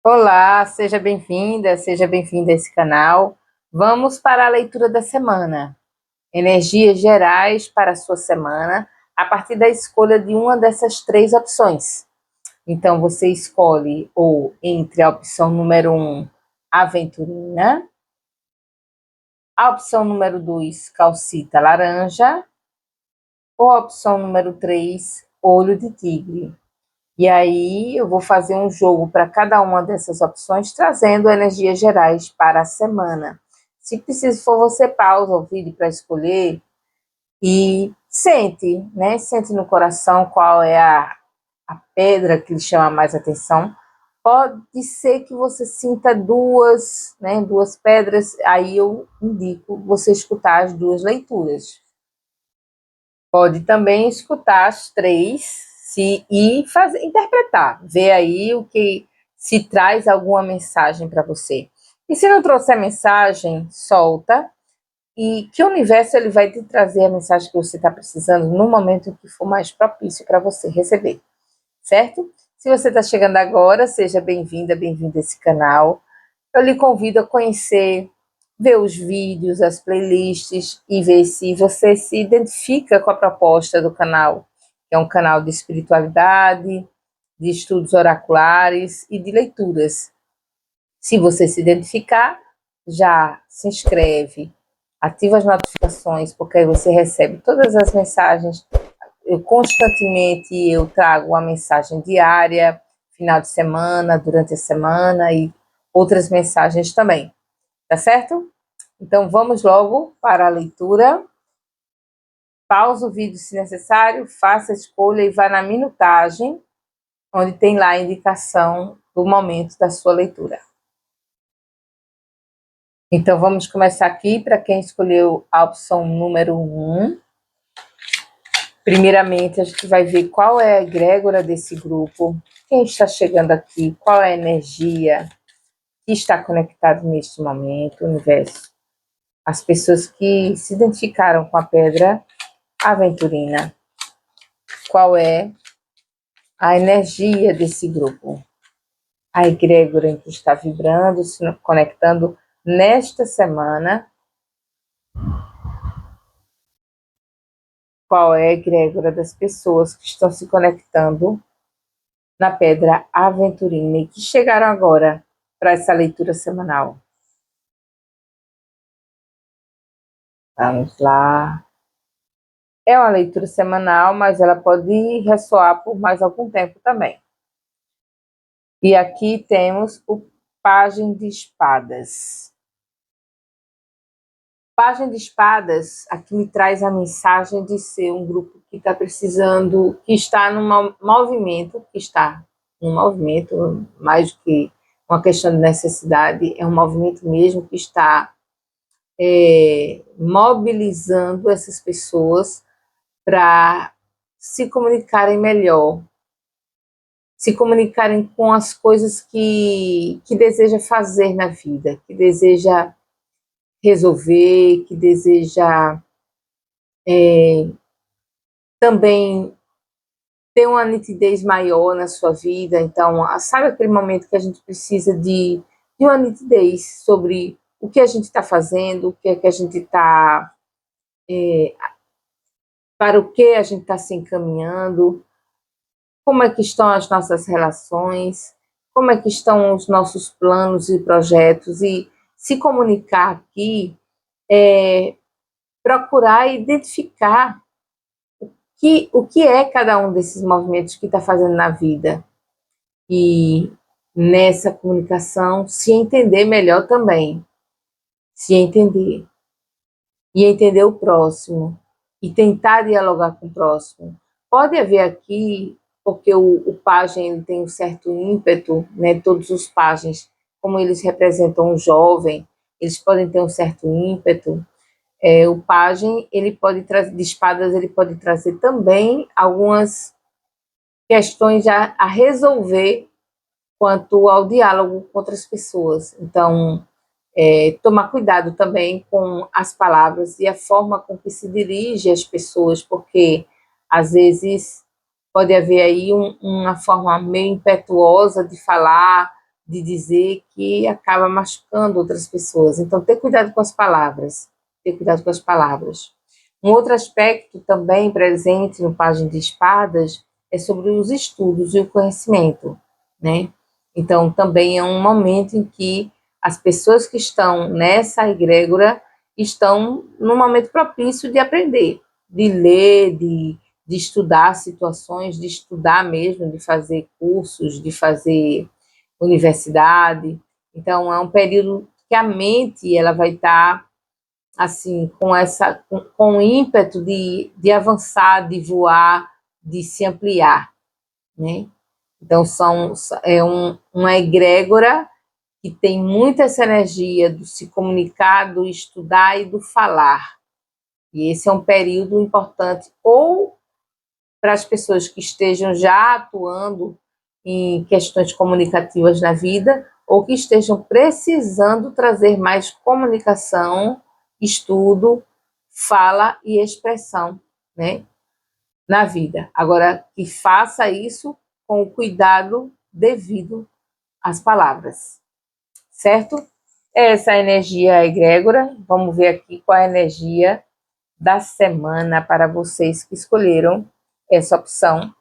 Olá, seja bem-vinda a esse canal. Vamos para a leitura da semana. Energias gerais para a sua semana, a partir da escolha de uma dessas três opções. Então, você escolhe ou entre a opção número 1, aventurina, a opção número 2, calcita laranja, ou a opção número 3, olho de tigre. E aí eu vou fazer um jogo para cada uma dessas opções, trazendo energias gerais para a semana. Se preciso for, você pausa o vídeo para escolher e sente, né? Sente no coração qual é a pedra que lhe chama mais atenção. Pode ser que você sinta duas, né? Duas pedras, aí eu indico você escutar as duas leituras. Pode também escutar as três e fazer, interpretar, ver aí o que se traz alguma mensagem para você. E se não trouxer mensagem, solta e que o universo ele vai te trazer a mensagem que você está precisando no momento que for mais propício para você receber, certo? Se você está chegando agora, seja bem-vinda, bem-vindo a esse canal. Eu lhe convido a conhecer, ver os vídeos, as playlists e ver se você se identifica com a proposta do canal, que é um canal de espiritualidade, de estudos oraculares e de leituras. Se você se identificar, já se inscreve, ativa as notificações, porque aí você recebe todas as mensagens. Eu trago uma mensagem diária, final de semana, durante a semana e outras mensagens também, tá certo? Então vamos logo para a leitura. Pausa o vídeo se necessário, faça a escolha e vá na minutagem, onde tem lá a indicação do momento da sua leitura. Então vamos começar aqui para quem escolheu a opção número 1. Primeiramente, a gente vai ver qual é a egrégora desse grupo, quem está chegando aqui, qual é a energia que está conectada neste momento, o universo. As pessoas que se identificaram com a pedra aventurina. Qual é a energia desse grupo? A egrégora em que está vibrando, se conectando nesta semana. Qual é a egrégora das pessoas que estão se conectando na pedra aventurina e que chegaram agora para essa leitura semanal. Vamos lá. É uma leitura semanal, mas ela pode ressoar por mais algum tempo também. E aqui temos o Pajem de Espadas. Pajem de Espadas aqui me traz a mensagem de ser um grupo que está precisando, que está num movimento, mais do que uma questão de necessidade, é um movimento mesmo que está mobilizando essas pessoas para se comunicarem melhor, se comunicarem com as coisas que deseja fazer na vida, que deseja resolver, que deseja também ter uma nitidez maior na sua vida. Então, sabe aquele momento que a gente precisa de uma nitidez sobre o que a gente está fazendo, o que é que a gente está, para o que a gente está se encaminhando, como é que estão as nossas relações, como é que estão os nossos planos e projetos, e se comunicar aqui, procurar identificar o que é cada um desses movimentos que está fazendo na vida. E nessa comunicação, se entender melhor também. Se entender. E entender o próximo. E tentar dialogar com o próximo. Pode haver aqui, porque o pajem ele tem um certo ímpeto, né? Todos os pajens, como eles representam um jovem, eles podem ter um certo ímpeto. O pajem, ele pode trazer, de espadas, ele pode trazer também algumas questões a resolver quanto ao diálogo com outras pessoas. Então, tomar cuidado também com as palavras e a forma com que se dirige às pessoas, porque às vezes pode haver aí uma forma meio impetuosa de falar, de dizer que acaba machucando outras pessoas. Então, ter cuidado com as palavras. Ter cuidado com as palavras. Um outro aspecto também presente no Página de Espadas é sobre os estudos e o conhecimento, né? Então, também é um momento em que as pessoas que estão nessa egrégora estão num momento propício de aprender, de ler, de estudar situações, de estudar mesmo, de fazer cursos, de fazer universidade. Então, é um período que a mente ela vai estar assim com ímpeto de avançar, de voar, de se ampliar, né? Então, uma egrégora que tem muita essa energia do se comunicar, do estudar e do falar. E esse é um período importante, ou para as pessoas que estejam já atuando em questões comunicativas na vida, ou que estejam precisando trazer mais comunicação, estudo, fala e expressão, né, na vida. Agora, que faça isso com o cuidado devido às palavras, certo? Essa é a energia egrégora. Vamos ver aqui qual é a energia da semana para vocês que escolheram essa opção.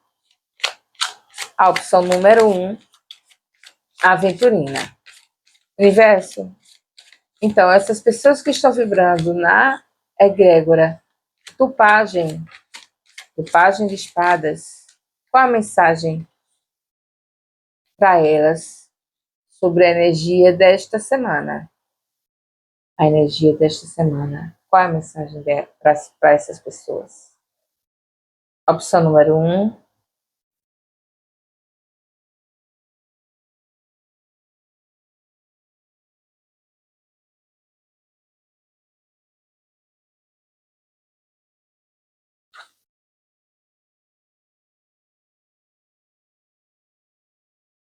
A opção número 1, aventurina. Universo. Então, essas pessoas que estão vibrando na egrégora tupagem de espadas, qual a mensagem para elas sobre a energia desta semana? A energia desta semana. Qual é a mensagem para essas pessoas? Opção número 1.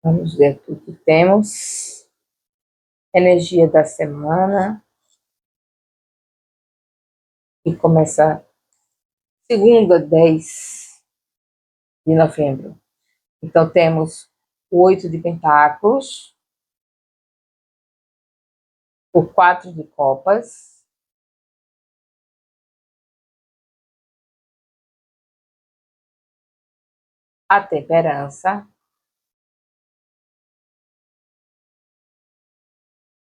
Vamos ver aqui o que temos. Energia da semana. E começa segunda, 10 de novembro. Então, temos o 8 de pentáculos, o 4 de copas, a temperança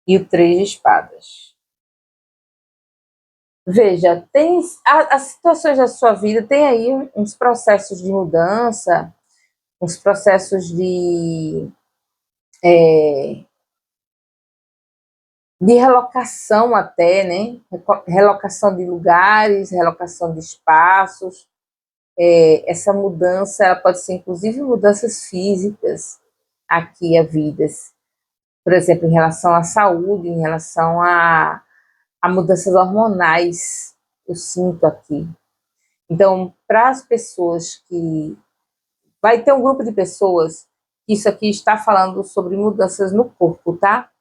e o 3 de espadas. Veja, tem as situações da sua vida, tem aí uns processos de mudança, uns processos de relocação até, né? Relocação de lugares, relocação de espaços. Essa mudança ela pode ser, inclusive, mudanças físicas aqui a vidas. Por exemplo, em relação à saúde, em relação a mudanças hormonais, eu sinto aqui. Então, para as pessoas que... Vai ter um grupo de pessoas que isso aqui está falando sobre mudanças no corpo, tá?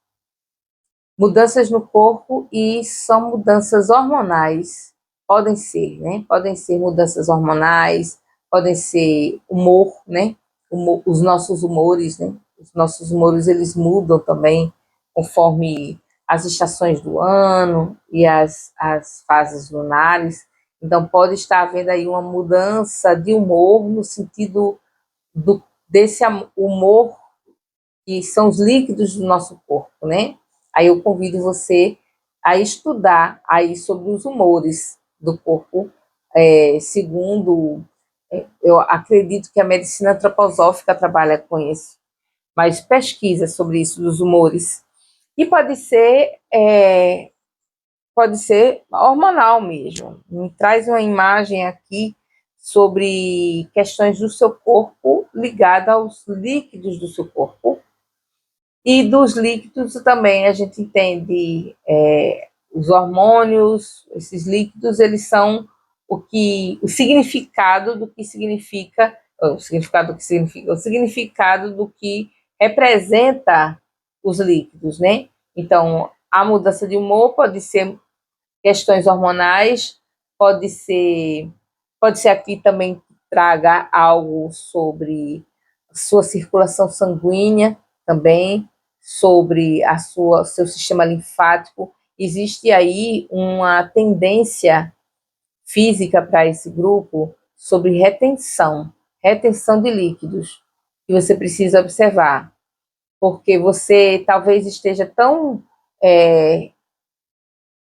Mudanças no corpo e são mudanças hormonais. Podem ser, né? Podem ser mudanças hormonais, podem ser humor, né? Os nossos humores, né? Os nossos humores, eles mudam também conforme as estações do ano e as fases lunares. Então, pode estar havendo aí uma mudança de humor no sentido desse humor que são os líquidos do nosso corpo, né? Aí eu convido você a estudar aí sobre os humores do corpo, segundo, eu acredito que a medicina antroposófica trabalha com isso, mas pesquisa sobre isso, dos humores. E pode ser hormonal mesmo. Me traz uma imagem aqui sobre questões do seu corpo ligada aos líquidos do seu corpo. E dos líquidos também a gente entende os hormônios, esses líquidos, eles são o significado do que significa, o significado do que representa os líquidos, né? Então, a mudança de humor pode ser questões hormonais, pode ser aqui também que traga algo sobre sua circulação sanguínea também, sobre seu sistema linfático. Existe aí uma tendência física para esse grupo sobre retenção de líquidos, que você precisa observar, porque você talvez esteja tão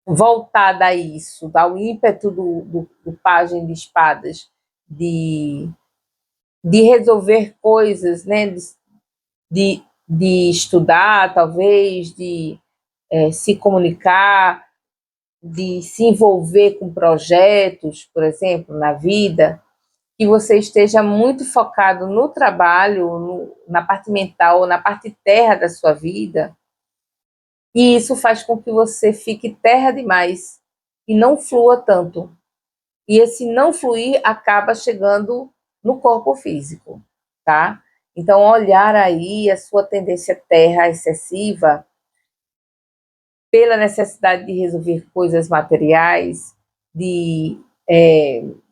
voltada a isso, ao ímpeto do pajem de espadas, de resolver coisas, né, de estudar, talvez, de se comunicar, de se envolver com projetos, por exemplo, na vida, que você esteja muito focado no trabalho, na parte mental, na parte terra da sua vida, e isso faz com que você fique terra demais e não flua tanto. E esse não fluir acaba chegando no corpo físico, tá? Então, olhar aí a sua tendência terra excessiva pela necessidade de resolver coisas materiais, de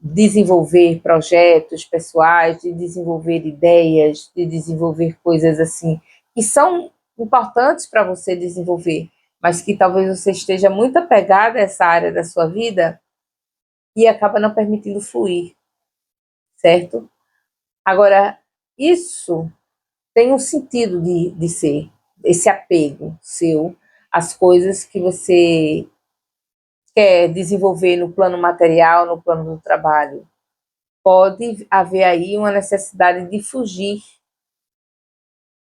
desenvolver projetos pessoais, de desenvolver ideias, de desenvolver coisas assim, que são importantes para você desenvolver, mas que talvez você esteja muito apegada a essa área da sua vida e acaba não permitindo fluir, certo? Agora, isso tem um sentido de ser, esse apego seu às coisas que você quer desenvolver no plano material, no plano do trabalho. Pode haver aí uma necessidade de fugir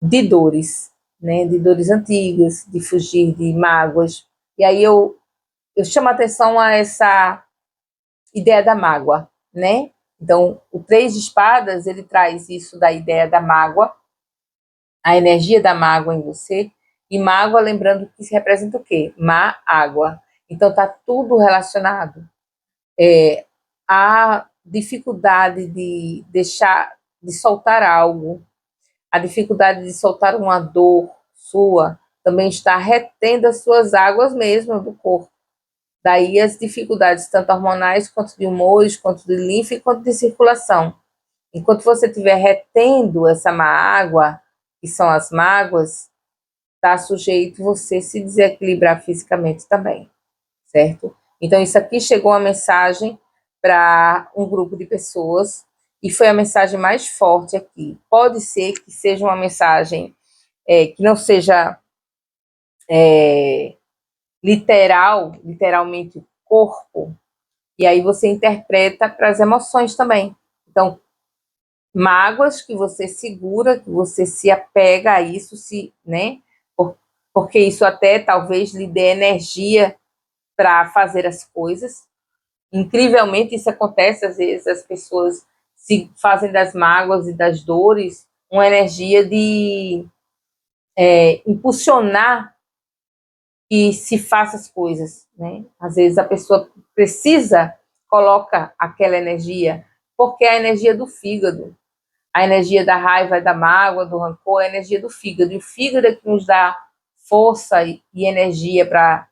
de dores, né? De dores antigas, de fugir de mágoas. E aí eu chamo a atenção a essa ideia da mágoa, né? Então, o Três de Espadas, ele traz isso da ideia da mágoa, a energia da mágoa em você, e mágoa, lembrando que se representa o quê? Má água. Então, está tudo relacionado. A dificuldade de deixar, de soltar algo, a dificuldade de soltar uma dor sua, também está retendo as suas águas mesmo do corpo. Daí as dificuldades, tanto hormonais, quanto de humores, quanto de linfa e quanto de circulação. Enquanto você estiver retendo essa má água, que são as mágoas, está sujeito você se desequilibrar fisicamente também, certo? Então, isso aqui chegou uma mensagem para um grupo de pessoas e foi a mensagem mais forte aqui. Pode ser que seja uma mensagem que não seja literalmente o corpo, e aí você interpreta para as emoções também. Então, mágoas que você segura, que você se apega a isso, né? Porque isso até talvez lhe dê energia para fazer as coisas. Incrivelmente, isso acontece, às vezes as pessoas se fazem das mágoas e das dores uma energia de impulsionar que se faça as coisas, né? Às vezes a pessoa coloca aquela energia, porque é a energia do fígado, a energia da raiva, da mágoa, do rancor, é a energia do fígado, e o fígado é que nos dá força e energia para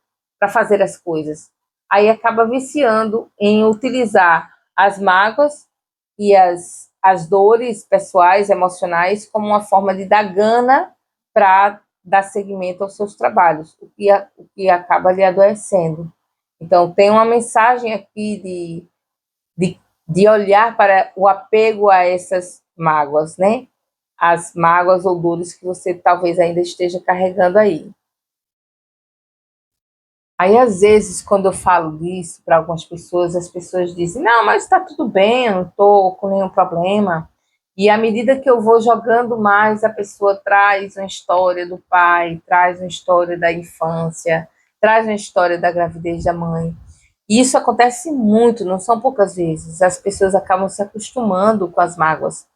fazer as coisas. Aí acaba viciando em utilizar as mágoas e as dores pessoais, emocionais, como uma forma de dar gana para dar seguimento aos seus trabalhos, o que acaba lhe adoecendo. Então, tem uma mensagem aqui de olhar para o apego a essas mágoas, né? As mágoas ou dores que você talvez ainda esteja carregando aí. Aí, às vezes, quando eu falo disso para algumas pessoas, as pessoas dizem, não, mas está tudo bem, eu não estou com nenhum problema. E à medida que eu vou jogando mais, a pessoa traz uma história do pai, traz uma história da infância, traz uma história da gravidez da mãe. E isso acontece muito, não são poucas vezes. As pessoas acabam se acostumando com as mágoas.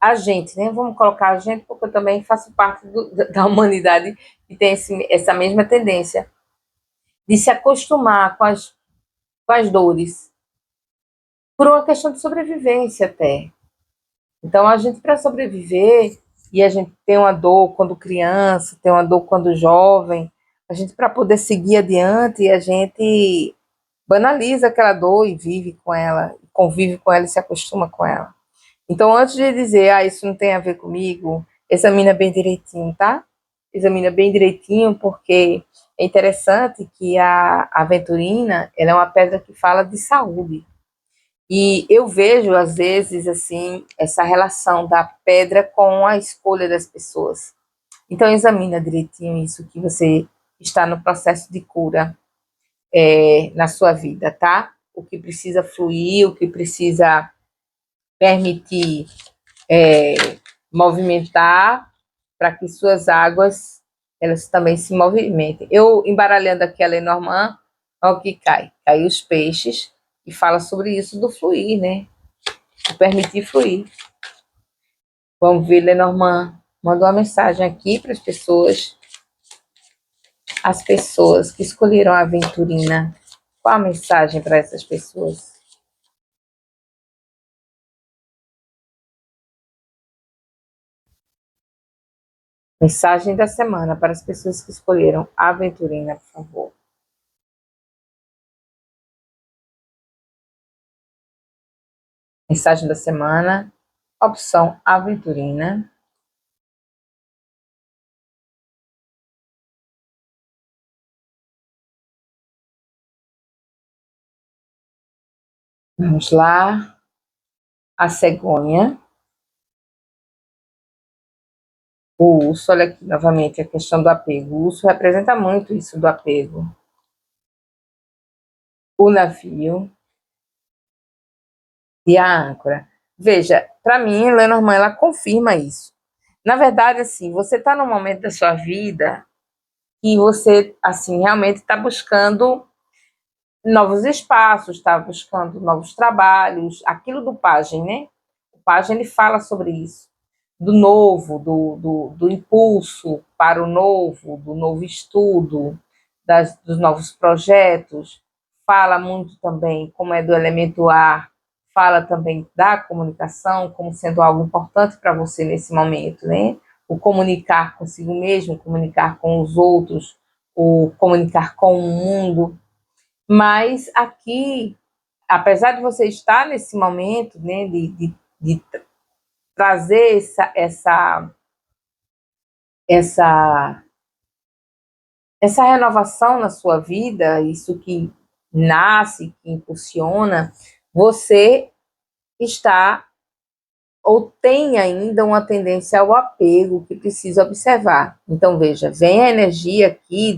A gente, né? Vamos colocar a gente, porque eu também faço parte da humanidade que tem essa mesma tendência de se acostumar com as dores, por uma questão de sobrevivência até. Então, a gente, para sobreviver, e a gente tem uma dor quando criança, tem uma dor quando jovem, a gente, para poder seguir adiante, a gente banaliza aquela dor e vive com ela, convive com ela e se acostuma com ela. Então, antes de dizer, isso não tem a ver comigo, examina bem direitinho, tá? Examina bem direitinho, porque é interessante que a aventurina, ela é uma pedra que fala de saúde. E eu vejo, às vezes, assim, essa relação da pedra com a escolha das pessoas. Então, examina direitinho isso que você está no processo de cura na sua vida, tá? O que precisa fluir, o que precisa permitir movimentar para que suas águas elas também se movimentem. Eu, embaralhando aqui a Lenormand, olha o que cai. Cai os peixes e fala sobre isso do fluir, né? De permitir fluir. Vamos ver, Lenormand. Mandou uma mensagem aqui para as pessoas que escolheram a aventurina. Qual a mensagem para essas pessoas? Mensagem da semana para as pessoas que escolheram a aventurina, por favor. Mensagem da semana, opção aventurina. Vamos lá. A cegonha. O urso, olha aqui novamente a questão do apego. O urso representa muito isso do apego. O navio e a âncora. Veja, para mim, Lenormand, ela confirma isso. Na verdade, assim, você está num momento da sua vida que você, assim, realmente está buscando novos espaços, está buscando novos trabalhos. Aquilo do Pajem, né? O Pajem, ele fala sobre isso. Do novo, do impulso para o novo, do novo estudo, dos novos projetos. Fala muito também, como é do elemento ar, fala também da comunicação como sendo algo importante para você nesse momento, né? O comunicar consigo mesmo, comunicar com os outros, o comunicar com o mundo. Mas aqui, apesar de você estar nesse momento, né, de trazer essa, essa renovação na sua vida, isso que nasce, que impulsiona, você está ou tem ainda uma tendência ao apego que precisa observar. Então, veja, vem a energia aqui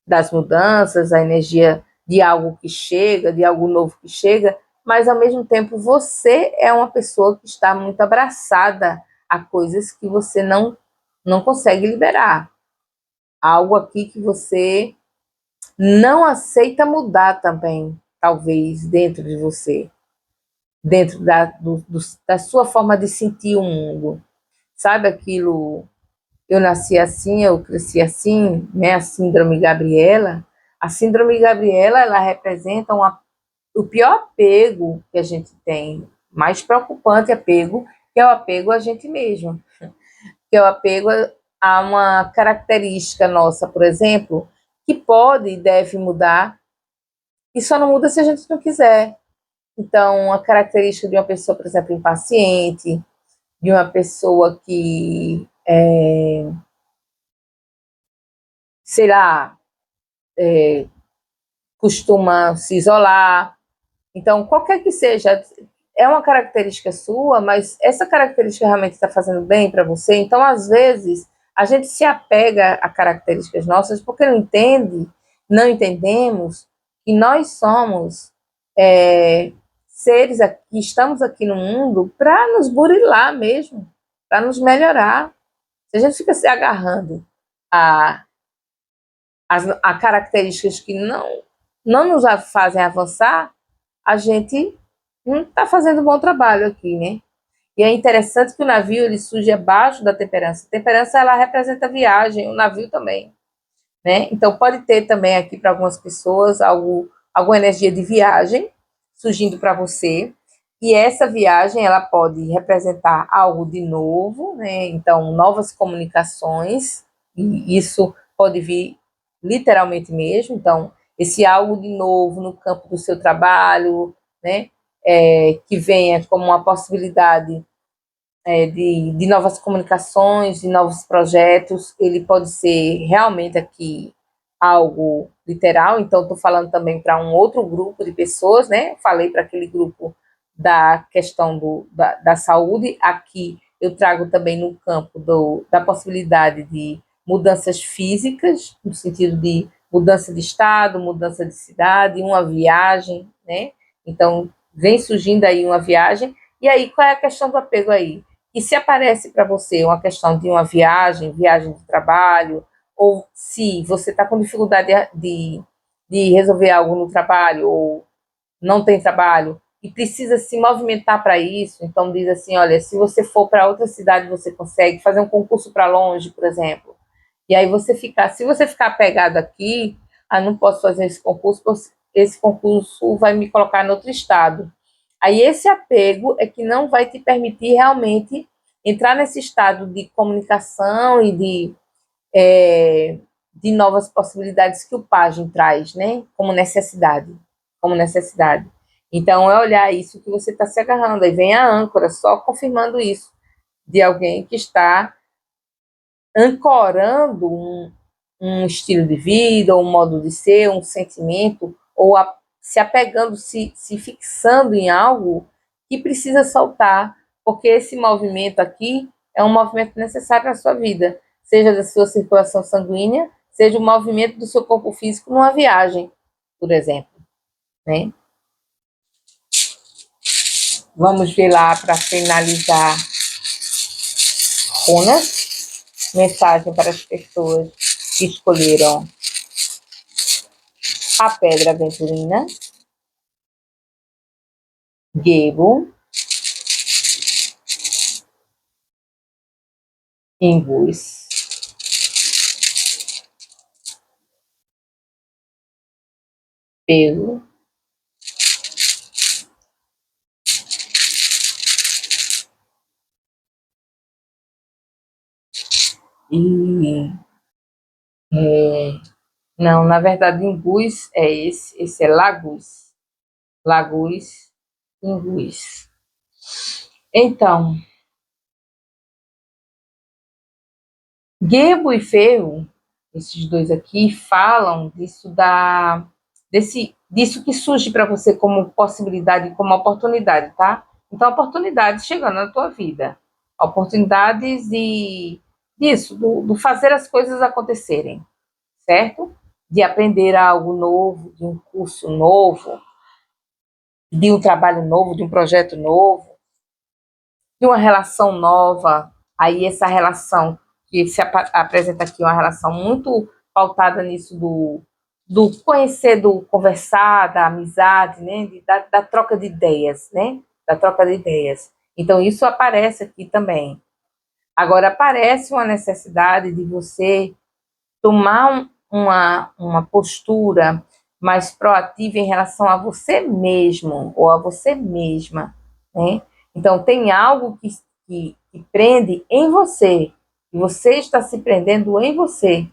das mudanças, a energia de algo que chega, de algo novo que chega, mas ao mesmo tempo você é uma pessoa que está muito abraçada a coisas que você não consegue liberar. Algo aqui que você não aceita mudar também, talvez, dentro de você, dentro da sua forma de sentir o mundo. Sabe aquilo, eu nasci assim, eu cresci assim, né? A síndrome Gabriela. A síndrome Gabriela, ela representa o pior apego que a gente tem, mais preocupante apego, que é o apego a gente mesmo, que é o apego a uma característica nossa, por exemplo, que pode e deve mudar, e só não muda se a gente não quiser. Então, a característica de uma pessoa, por exemplo, impaciente, de uma pessoa que, sei lá, costuma se isolar. Então, qualquer que seja, é uma característica sua, mas essa característica realmente está fazendo bem para você. Então, às vezes, a gente se apega a características nossas porque não entendemos que nós somos seres aqui, estamos aqui no mundo para nos burilar mesmo, para nos melhorar. Se a gente fica se agarrando a, a características que não nos fazem avançar, a gente não está fazendo um bom trabalho aqui, né? E é interessante que o navio ele surge abaixo da temperança. A temperança ela representa viagem, o navio também, né? Então pode ter também aqui para algumas pessoas alguma energia de viagem surgindo para você. E essa viagem ela pode representar algo de novo, né? Então novas comunicações, e isso pode vir literalmente mesmo. Então esse algo de novo no campo do seu trabalho, né? Que venha como uma possibilidade de novas comunicações, de novos projetos. Ele pode ser realmente aqui algo literal, então estou falando também para um outro grupo de pessoas, né? Falei para aquele grupo da questão da saúde, aqui eu trago também no campo da possibilidade de mudanças físicas, no sentido de mudança de estado, mudança de cidade, uma viagem, né? Então, vem surgindo aí uma viagem, e aí qual é a questão do apego aí? E se aparece para você uma questão de uma viagem de trabalho, ou se você está com dificuldade de resolver algo no trabalho, ou não tem trabalho, e precisa se movimentar para isso, então diz assim, olha, se você for para outra cidade, você consegue fazer um concurso para longe, por exemplo. E aí se você ficar apegado aqui, não posso fazer esse concurso vai me colocar em outro estado. Aí esse apego é que não vai te permitir realmente entrar nesse estado de comunicação e de novas possibilidades que o Pagem traz, né? Como necessidade. Então é olhar isso que você está se agarrando. Aí vem a âncora, só confirmando isso, de alguém que está ancorando um estilo de vida, um modo de ser, um sentimento, ou se apegando, se fixando em algo que precisa soltar, porque esse movimento aqui é um movimento necessário na sua vida, seja da sua circulação sanguínea, seja o movimento do seu corpo físico numa viagem, por exemplo, né? Vamos ver lá para finalizar runas, mensagem para as pessoas que escolheram a pedra aventurina, Gebo, Imbus, Pelo, e não, na verdade, Imbus é esse é Lagus. Lagus, Imbus. Então, Gebo e Ferro, esses dois aqui, falam disso que surge para você como possibilidade, como oportunidade, tá? Então, oportunidades chegando na tua vida. Oportunidades disso, do fazer as coisas acontecerem, certo? De aprender algo novo, de um curso novo, de um trabalho novo, de um projeto novo, de uma relação nova. Aí essa relação que se apresenta aqui, uma relação muito pautada nisso do conhecer, do conversar, da amizade, né? Da troca de ideias, né? Da troca de ideias. Então isso aparece aqui também. Agora aparece uma necessidade de você tomar uma postura mais proativa em relação a você mesmo ou a você mesma, né? Então, tem algo que prende em você, e você está se prendendo em você.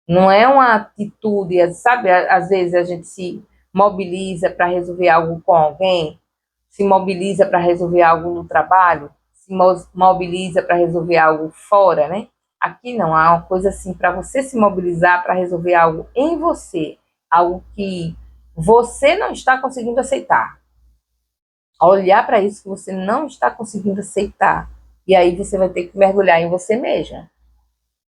Não é uma atitude, sabe? Às vezes a gente se mobiliza para resolver algo com alguém, se mobiliza para resolver algo no trabalho, se mobiliza para resolver algo fora, né? Aqui não, há uma coisa assim para você se mobilizar para resolver algo em você, algo que você não está conseguindo aceitar. Olhar para isso que você não está conseguindo aceitar. E aí você vai ter que mergulhar em você mesma.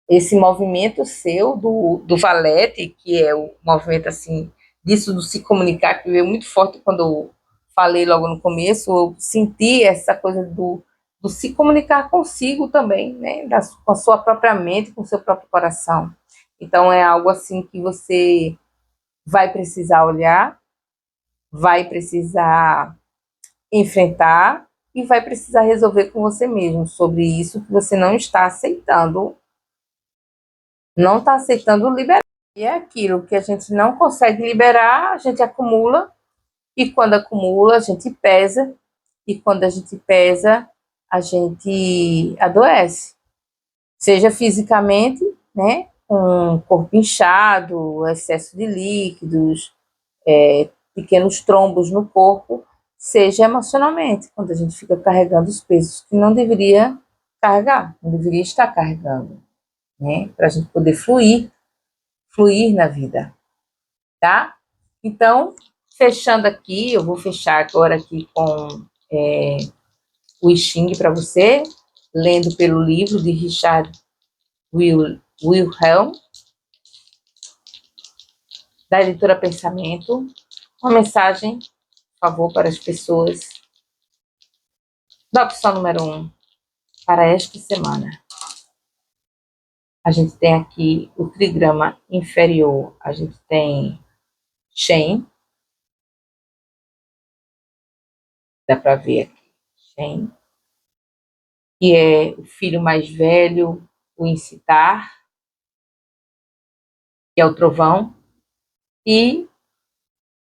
Esse movimento seu do valete, que é o movimento assim, disso do se comunicar, que veio muito forte quando eu falei logo no começo, eu senti essa coisa do se comunicar consigo também, né? Com a sua própria mente, com o seu próprio coração. Então é algo assim que você vai precisar olhar, vai precisar enfrentar e vai precisar resolver com você mesmo sobre isso que você não está aceitando liberar. E é aquilo que a gente não consegue liberar, a gente acumula, e quando acumula, a gente pesa, e quando a gente pesa, a gente adoece. Seja fisicamente, né, com o corpo inchado, excesso de líquidos, pequenos trombos no corpo, seja emocionalmente, quando a gente fica carregando os pesos que não deveria carregar, não deveria estar carregando, né? Para a gente poder fluir na vida, tá? Então, fechando aqui, eu vou fechar agora aqui com o I Ching para você, lendo pelo livro de Richard Wilhelm, da editora Pensamento, uma mensagem, por favor, para as pessoas da opção número 1, para esta semana. A gente tem aqui o trigrama inferior, a gente tem Shen, dá para ver aqui, Shen, que é o filho mais velho, o incitar, que é o trovão, e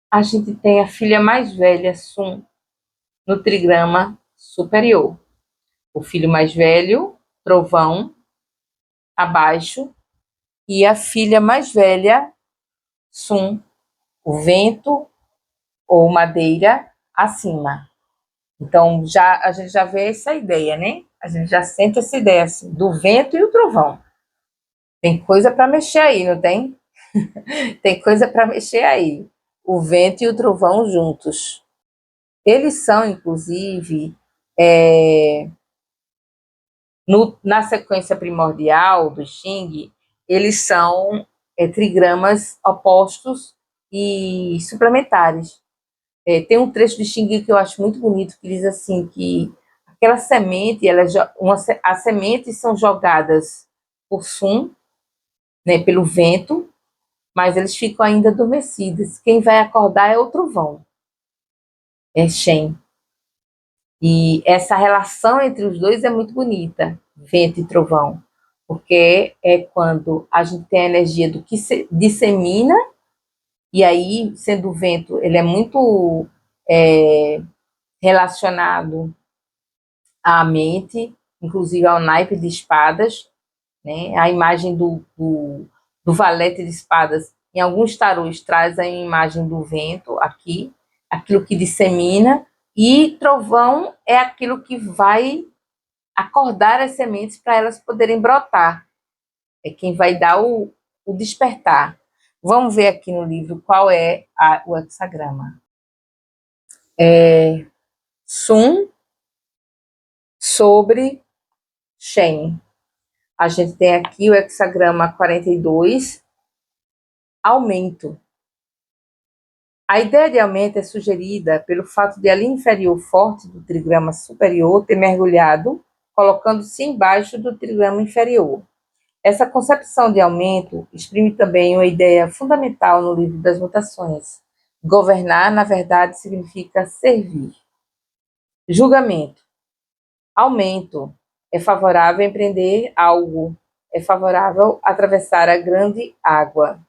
a gente tem a filha mais velha, Sun, no trigrama superior. O filho mais velho, trovão, abaixo, e a filha mais velha, Sun, o vento ou madeira, acima. Então, a gente já vê essa ideia, né? A gente já sente essa ideia assim, do vento e o trovão. Tem coisa para mexer aí, não tem? Tem coisa para mexer aí. O vento e o trovão juntos. Eles são, inclusive, na sequência primordial do Xing, eles são trigramas opostos e suplementares. Tem um trecho de Xing que eu acho muito bonito, que diz assim, que aquela semente, as sementes são jogadas por Sun, né, pelo vento, mas eles ficam ainda adormecidos. Quem vai acordar é o trovão, é Shen. E essa relação entre os dois é muito bonita, vento e trovão, porque é quando a gente tem a energia do que se dissemina, e aí, sendo o vento, ele é muito relacionado à mente, inclusive ao naipe de espadas, né? A imagem do valete de espadas, em alguns tarôs, traz a imagem do vento aqui, aquilo que dissemina, e trovão é aquilo que vai acordar as sementes para elas poderem brotar. É quem vai dar o despertar. Vamos ver aqui no livro qual é o hexagrama. Sun sobre Shen. A gente tem aqui o hexagrama 42, aumento. A ideia de aumento é sugerida pelo fato de a linha inferior forte do trigrama superior ter mergulhado, colocando-se embaixo do trigrama inferior. Essa concepção de aumento exprime também uma ideia fundamental no livro das mutações. Governar, na verdade, significa servir. Julgamento. Aumento. É favorável empreender algo. É favorável atravessar a grande água.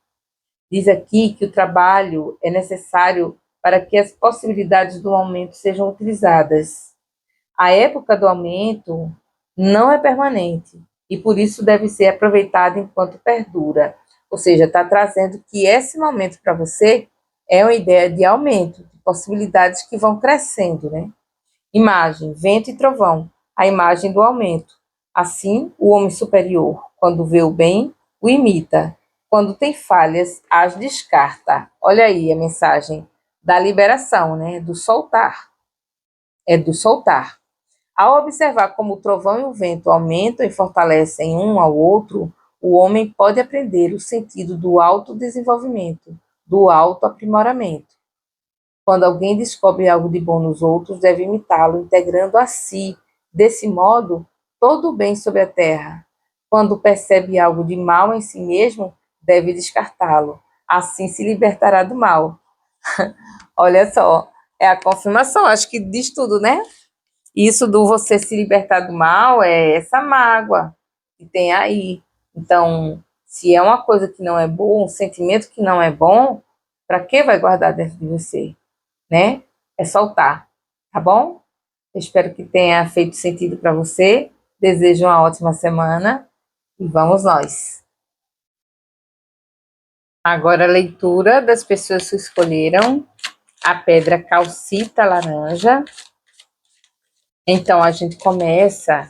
Diz aqui que o trabalho é necessário para que as possibilidades do aumento sejam utilizadas. A época do aumento não é permanente e por isso deve ser aproveitada enquanto perdura. Ou seja, está trazendo que esse momento para você é uma ideia de aumento, de possibilidades que vão crescendo, né? Imagem, vento e trovão, a imagem do aumento. Assim, o homem superior, quando vê o bem, o imita. Quando tem falhas, as descarta. Olha aí a mensagem da liberação, né? Do soltar. É do soltar. Ao observar como o trovão e o vento aumentam e fortalecem um ao outro, o homem pode aprender o sentido do autodesenvolvimento, do autoaprimoramento. Quando alguém descobre algo de bom nos outros, deve imitá-lo, integrando a si. Desse modo, todo o bem sobre a terra. Quando percebe algo de mal em si mesmo, deve descartá-lo. Assim se libertará do mal. Olha só, é a confirmação, acho que diz tudo, né? Isso do você se libertar do mal é essa mágoa que tem aí. Então, se é uma coisa que não é boa, um sentimento que não é bom, para que vai guardar dentro de você, né? É soltar, tá bom? Eu espero que tenha feito sentido para você. Desejo uma ótima semana e vamos nós. Agora a leitura das pessoas que escolheram a pedra calcita laranja. Então, a gente começa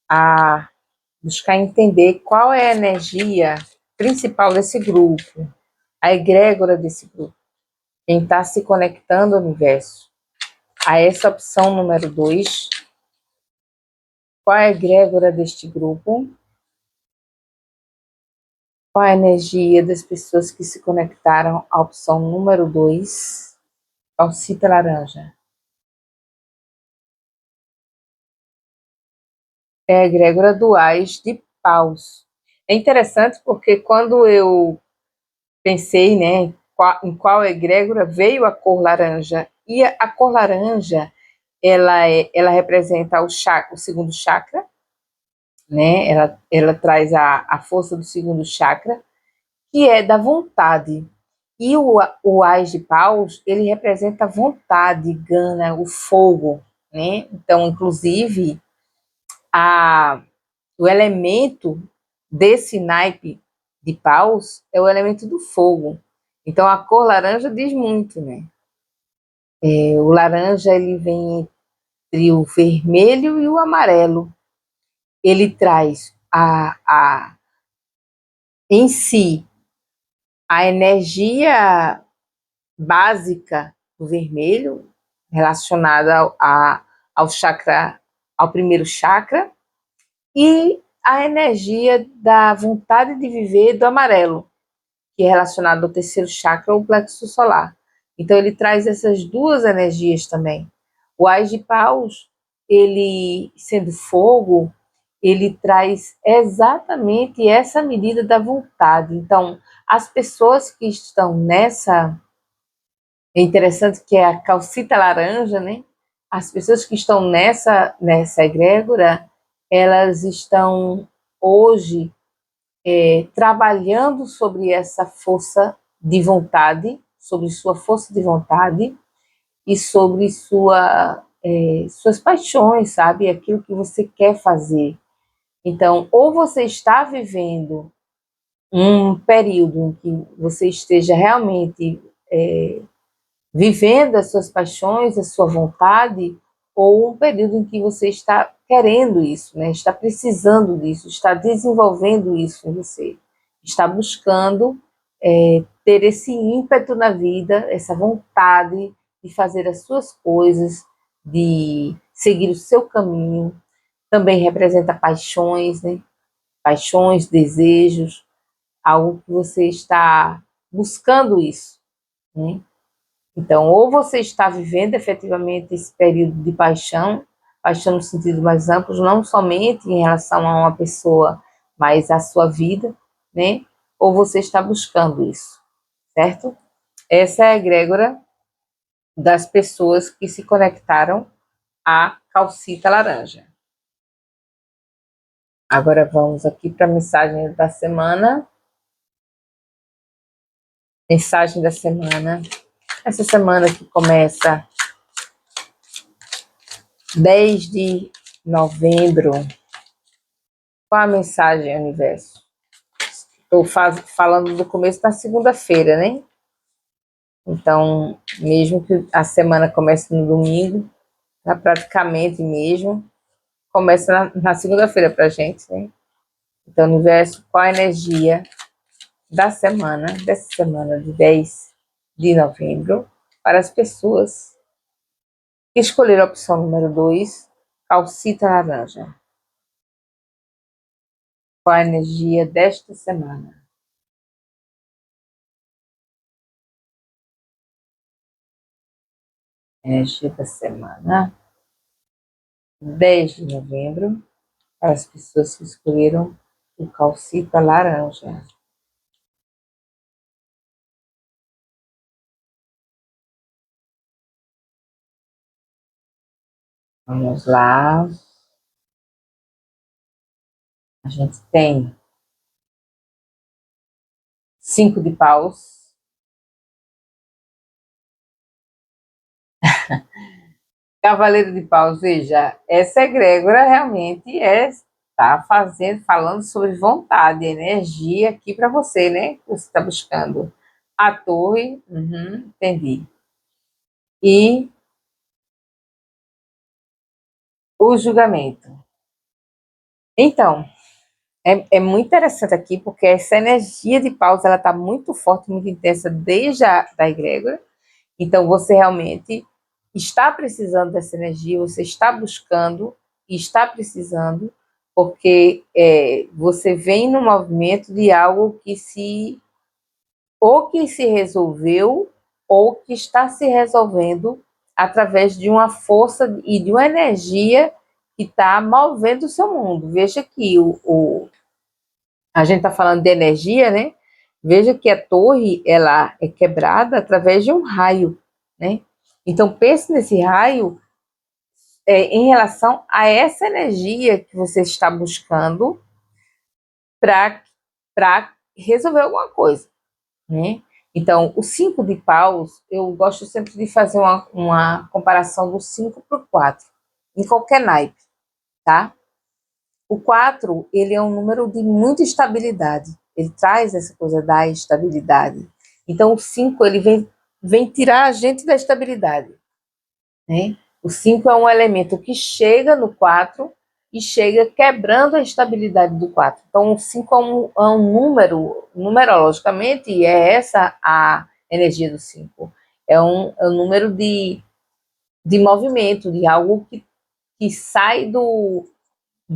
a buscar entender qual é a energia principal desse grupo, a egrégora desse grupo, quem está se conectando ao universo. A essa opção número 2, qual é a egrégora deste grupo? Qual é a energia das pessoas que se conectaram à opção número 2, calcita laranja? É a egrégora do Ás de Paus. É interessante porque quando eu pensei, né, em qual egrégora veio a cor laranja, e a cor laranja, ela representa o segundo chakra, né? Ela traz a força do segundo chakra, que é da vontade. E o Ás de Paus, ele representa a vontade, gana, o fogo, né? Então, inclusive, o elemento desse naipe de Paus é o elemento do fogo. Então, a cor laranja diz muito, né? O laranja, ele vem entre o vermelho e o amarelo. Ele traz em si a energia básica do vermelho, relacionada ao chakra, ao primeiro chakra, e a energia da vontade de viver do amarelo, que é relacionado ao terceiro chakra, ou plexo solar. Então, ele traz essas duas energias também. O Ás de Paus, ele, sendo fogo, ele traz exatamente essa medida da vontade. Então, as pessoas que estão nessa... É interessante que é a calcita laranja, né? As pessoas que estão nessa egrégora, elas estão hoje trabalhando sobre essa força de vontade, sobre sua força de vontade e sobre suas paixões, sabe? Aquilo que você quer fazer. Então, ou você está vivendo um período em que você esteja realmente vivendo as suas paixões, a sua vontade, ou um período em que você está querendo isso, né? Está precisando disso, está desenvolvendo isso em você, está buscando ter esse ímpeto na vida, essa vontade de fazer as suas coisas, de seguir o seu caminho. Também representa paixões, né? Paixões, desejos, algo que você está buscando isso, né? Então, ou você está vivendo efetivamente esse período de paixão, paixão no sentido mais amplo, não somente em relação a uma pessoa, mas à sua vida, né? Ou você está buscando isso, certo? Essa é a egrégora das pessoas que se conectaram à calcita laranja. Agora vamos aqui para a mensagem da semana. Mensagem da semana. Essa semana que começa 10 de novembro. Qual a mensagem, universo? Estou falando do começo da segunda-feira, né? Então, mesmo que a semana comece no domingo, praticamente mesmo, começa na segunda-feira para a gente, né? Então, universo, qual a energia da semana, dessa semana de 10 de novembro, para as pessoas que escolheram a opção número 2, calcita laranja? Qual a energia desta semana? Energia da semana, 10 de novembro, para as pessoas que escolheram o calcita laranja. Vamos lá. A gente tem 5 de paus. Cavaleiro de paus, veja, essa egrégora realmente está falando sobre vontade, energia aqui para você, né? Que você está buscando. A torre, entendi. e o julgamento. Então, é muito interessante aqui, porque essa energia de paus, ela está muito forte, muito intensa desde a da egrégora. Então, você realmente está precisando dessa energia, você está buscando e está precisando, porque você vem no movimento de algo que se resolveu ou que está se resolvendo através de uma força e de uma energia que está movendo o seu mundo. Veja que a gente está falando de energia, né? Veja que a torre ela é quebrada através de um raio, né? Então pense nesse raio em relação a essa energia que você está buscando para resolver alguma coisa, né? Então, o 5 de paus, eu gosto sempre de fazer uma comparação do 5 para o 4, em qualquer naipe, tá? O 4, ele é um número de muita estabilidade, ele traz essa coisa da estabilidade. Então, o 5, ele vem tirar a gente da estabilidade, né? O 5 é um elemento que chega no 4 e chega quebrando a estabilidade do 4. Então, o 5 é um número, numerologicamente, é essa a energia do 5. É um número de movimento, de algo que sai do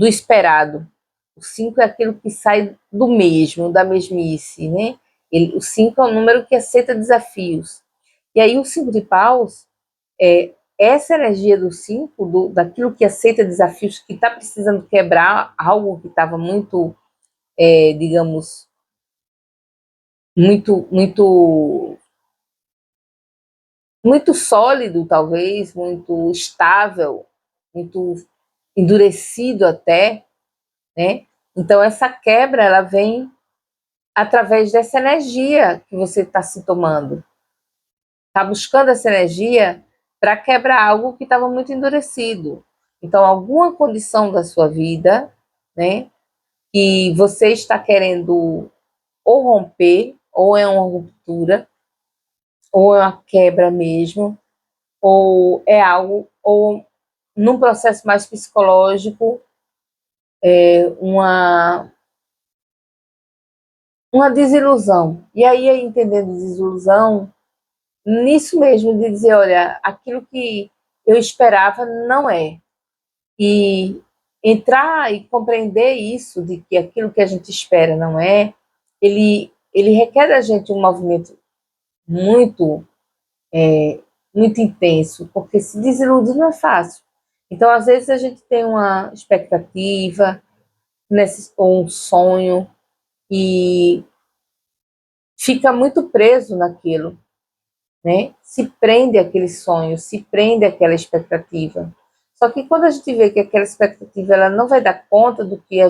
esperado. O 5 é aquilo que sai do mesmo, da mesmice, né? O 5 é um número que aceita desafios. E aí, o 5 de paus essa energia do 5, daquilo que aceita desafios, que está precisando quebrar algo que estava muito, digamos, muito sólido, talvez, muito estável, muito endurecido até, né? Então, essa quebra, ela vem através dessa energia que você está se tomando. Está buscando essa energia para quebrar algo que estava muito endurecido. Então, alguma condição da sua vida, né, que você está querendo ou romper, ou é uma ruptura, ou é uma quebra mesmo, ou é algo, ou num processo mais psicológico, uma desilusão. E aí, entendendo desilusão, nisso mesmo, de dizer, olha, aquilo que eu esperava não é. E entrar e compreender isso, de que aquilo que a gente espera não é, ele requer da gente um movimento muito, muito intenso, porque se desiludir não é fácil. Então, às vezes, a gente tem uma expectativa, ou um sonho, e fica muito preso naquilo, né? Se prende àquele sonho, se prende àquela expectativa. Só que quando a gente vê que aquela expectativa ela não vai dar conta do que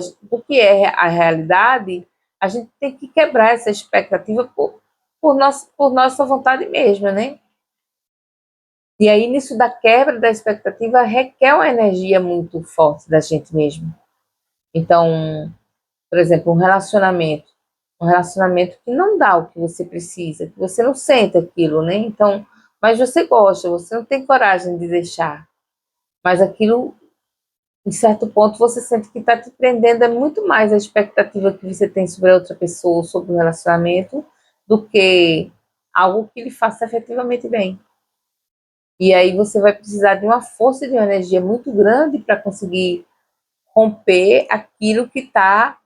é a realidade, a gente tem que quebrar essa expectativa por nossa vontade mesma, né? E aí, nisso da quebra da expectativa, requer uma energia muito forte da gente mesmo. Então, por exemplo, um relacionamento que não dá o que você precisa, que você não sente aquilo, né? Então, mas você gosta, você não tem coragem de deixar. Mas aquilo, em certo ponto, você sente que está te prendendo é muito mais a expectativa que você tem sobre a outra pessoa, sobre o relacionamento, do que algo que lhe faça efetivamente bem. E aí você vai precisar de uma força e de uma energia muito grande para conseguir romper aquilo que está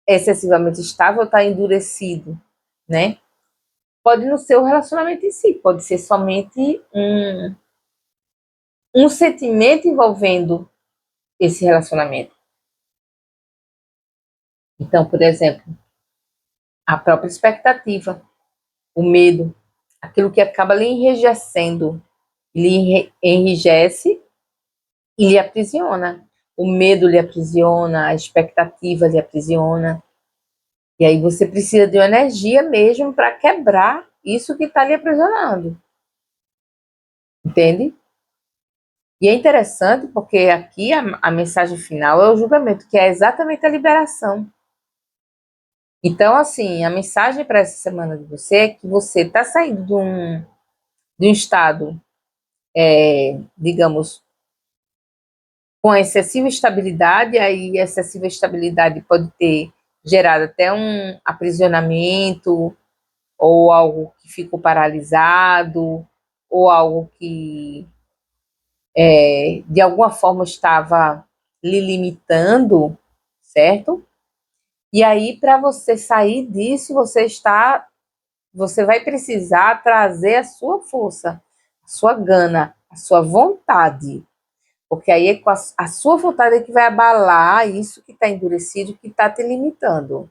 excessivamente estável, está endurecido, né? Pode não ser o relacionamento em si, pode ser somente um sentimento envolvendo esse relacionamento. Então, por exemplo, a própria expectativa, o medo, aquilo que acaba lhe enrijecendo, lhe enrijece e lhe aprisiona. O medo lhe aprisiona, a expectativa lhe aprisiona. E aí você precisa de uma energia mesmo para quebrar isso que está lhe aprisionando. Entende? E é interessante porque aqui a mensagem final é o julgamento, que é exatamente a liberação. Então, assim, a mensagem para essa semana de você é que você está saindo de um estado digamos, com excessiva estabilidade, aí excessiva estabilidade pode ter gerado até um aprisionamento, ou algo que ficou paralisado, ou algo que de alguma forma estava lhe limitando, certo? E aí, para você sair disso, você vai precisar trazer a sua força, a sua gana, a sua vontade. Porque aí é com a sua vontade é que vai abalar isso que está endurecido, que está te limitando.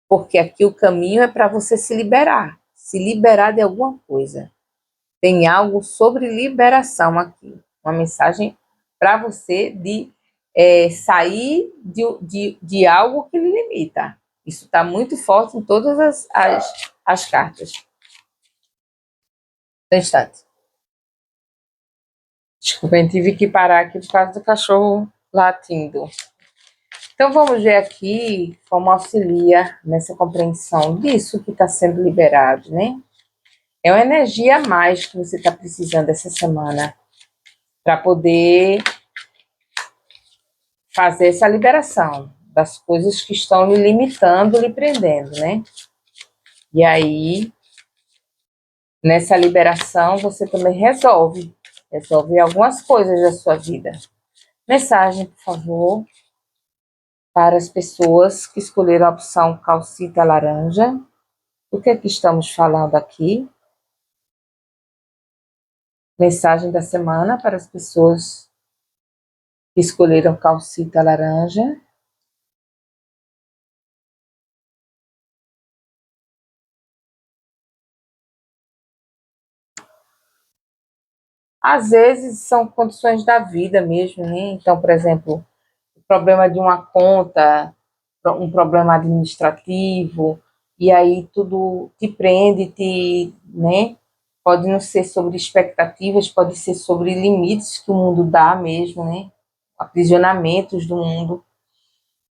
Porque aqui o caminho é para você se liberar de alguma coisa. Tem algo sobre liberação aqui, uma mensagem para você de sair de algo que lhe limita. Isso está muito forte em todas as cartas. Um instante. Desculpa, eu tive que parar aqui por causa do cachorro latindo. Então, vamos ver aqui como auxilia nessa compreensão disso que está sendo liberado, né? É uma energia a mais que você está precisando essa semana para poder fazer essa liberação das coisas que estão lhe limitando, lhe prendendo, né? E aí, nessa liberação, você também resolve algumas coisas da sua vida. Mensagem, por favor, para as pessoas que escolheram a opção calcita laranja. O que é que estamos falando aqui? Mensagem da semana para as pessoas que escolheram calcita laranja. Às vezes são condições da vida mesmo, né? Então, por exemplo, o problema de uma conta, um problema administrativo, e aí tudo te prende, né? Pode não ser sobre expectativas, pode ser sobre limites que o mundo dá mesmo, né? Aprisionamentos do mundo.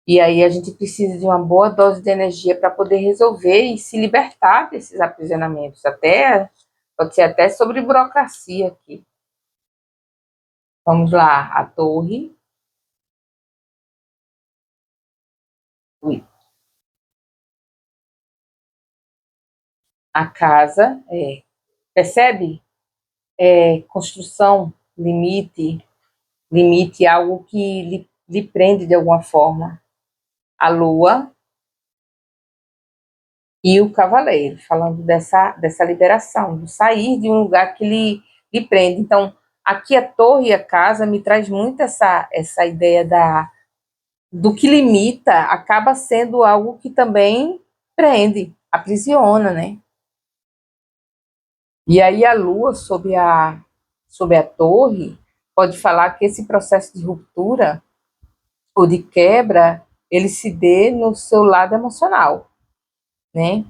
E aí a gente precisa de uma boa dose de energia para poder resolver e se libertar desses aprisionamentos. Até pode ser até sobre burocracia aqui. Vamos lá, a torre. Ui. A casa, percebe? Construção, limite algo que lhe prende de alguma forma. A lua e o cavaleiro, falando dessa liberação, do sair de um lugar que lhe prende. Então, aqui a torre e a casa me traz muito essa ideia do que limita, acaba sendo algo que também prende, aprisiona, né? E aí a lua sobre a torre pode falar que esse processo de ruptura ou de quebra, ele se dê no seu lado emocional, né?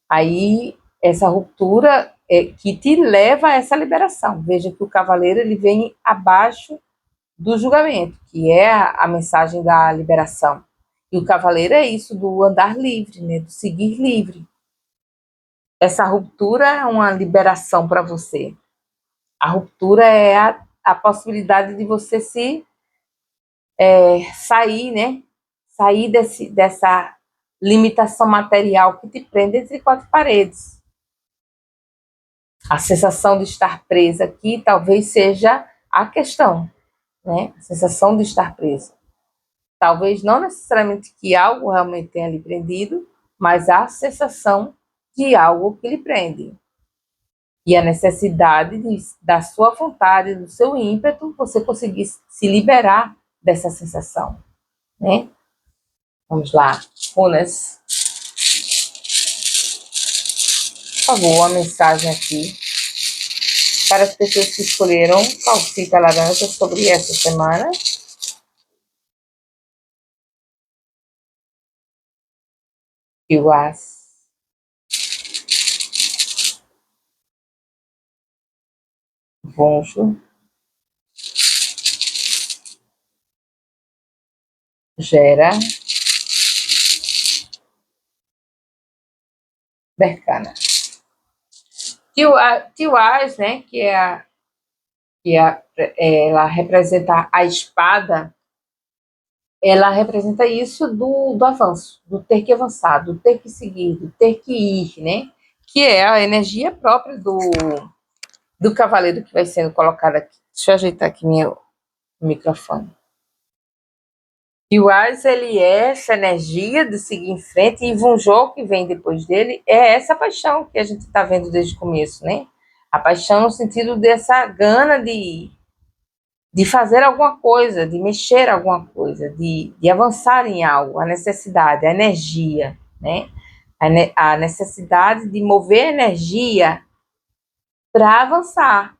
Aí essa ruptura é que te leva a essa liberação. Veja que o cavaleiro ele vem abaixo do julgamento, que é a mensagem da liberação. E o cavaleiro é isso do andar livre, né? Do seguir livre. Essa ruptura é uma liberação para você. A ruptura é a possibilidade de você sair, né? Sair dessa limitação material que te prende entre quatro paredes. A sensação de estar presa aqui talvez seja a questão, né? A sensação de estar presa. Talvez não necessariamente que algo realmente tenha lhe prendido, mas a sensação de algo que lhe prende. E a necessidade da sua vontade, do seu ímpeto, você conseguir se liberar dessa sensação, né? Vamos lá, Runas. Por favor, a mensagem aqui para as pessoas que escolheram calcita laranja sobre essa semana. E o as. Vonjo. Gera. Bercana. Tio As, né, que é que ela representa a espada, ela representa isso do avanço, do ter que avançar, do ter que seguir, do ter que ir, né? Que é a energia própria do cavaleiro que vai sendo colocado aqui. Deixa eu ajeitar aqui meu microfone. E o Ares, ele é essa energia de seguir em frente, e Vunjô, que vem depois dele, é essa paixão que a gente está vendo desde o começo, né? A paixão no sentido dessa gana de fazer alguma coisa, de mexer alguma coisa, de avançar em algo, a necessidade, a energia, né? A necessidade de mover energia para avançar.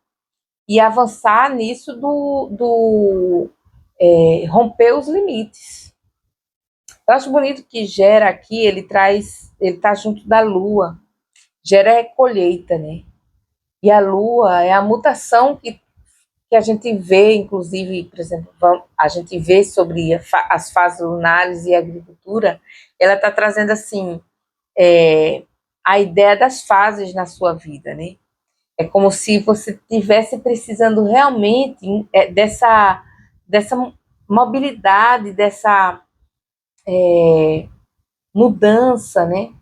E avançar nisso romper os limites. Eu acho bonito que Gera aqui, ele tá junto da Lua. Gera é colheita, né? E a Lua é a mutação que a gente vê, inclusive, por exemplo, a gente vê sobre as fases lunares e a agricultura, ela está trazendo, assim, a ideia das fases na sua vida, né? É como se você estivesse precisando realmente dessa mobilidade, dessa mudança, né?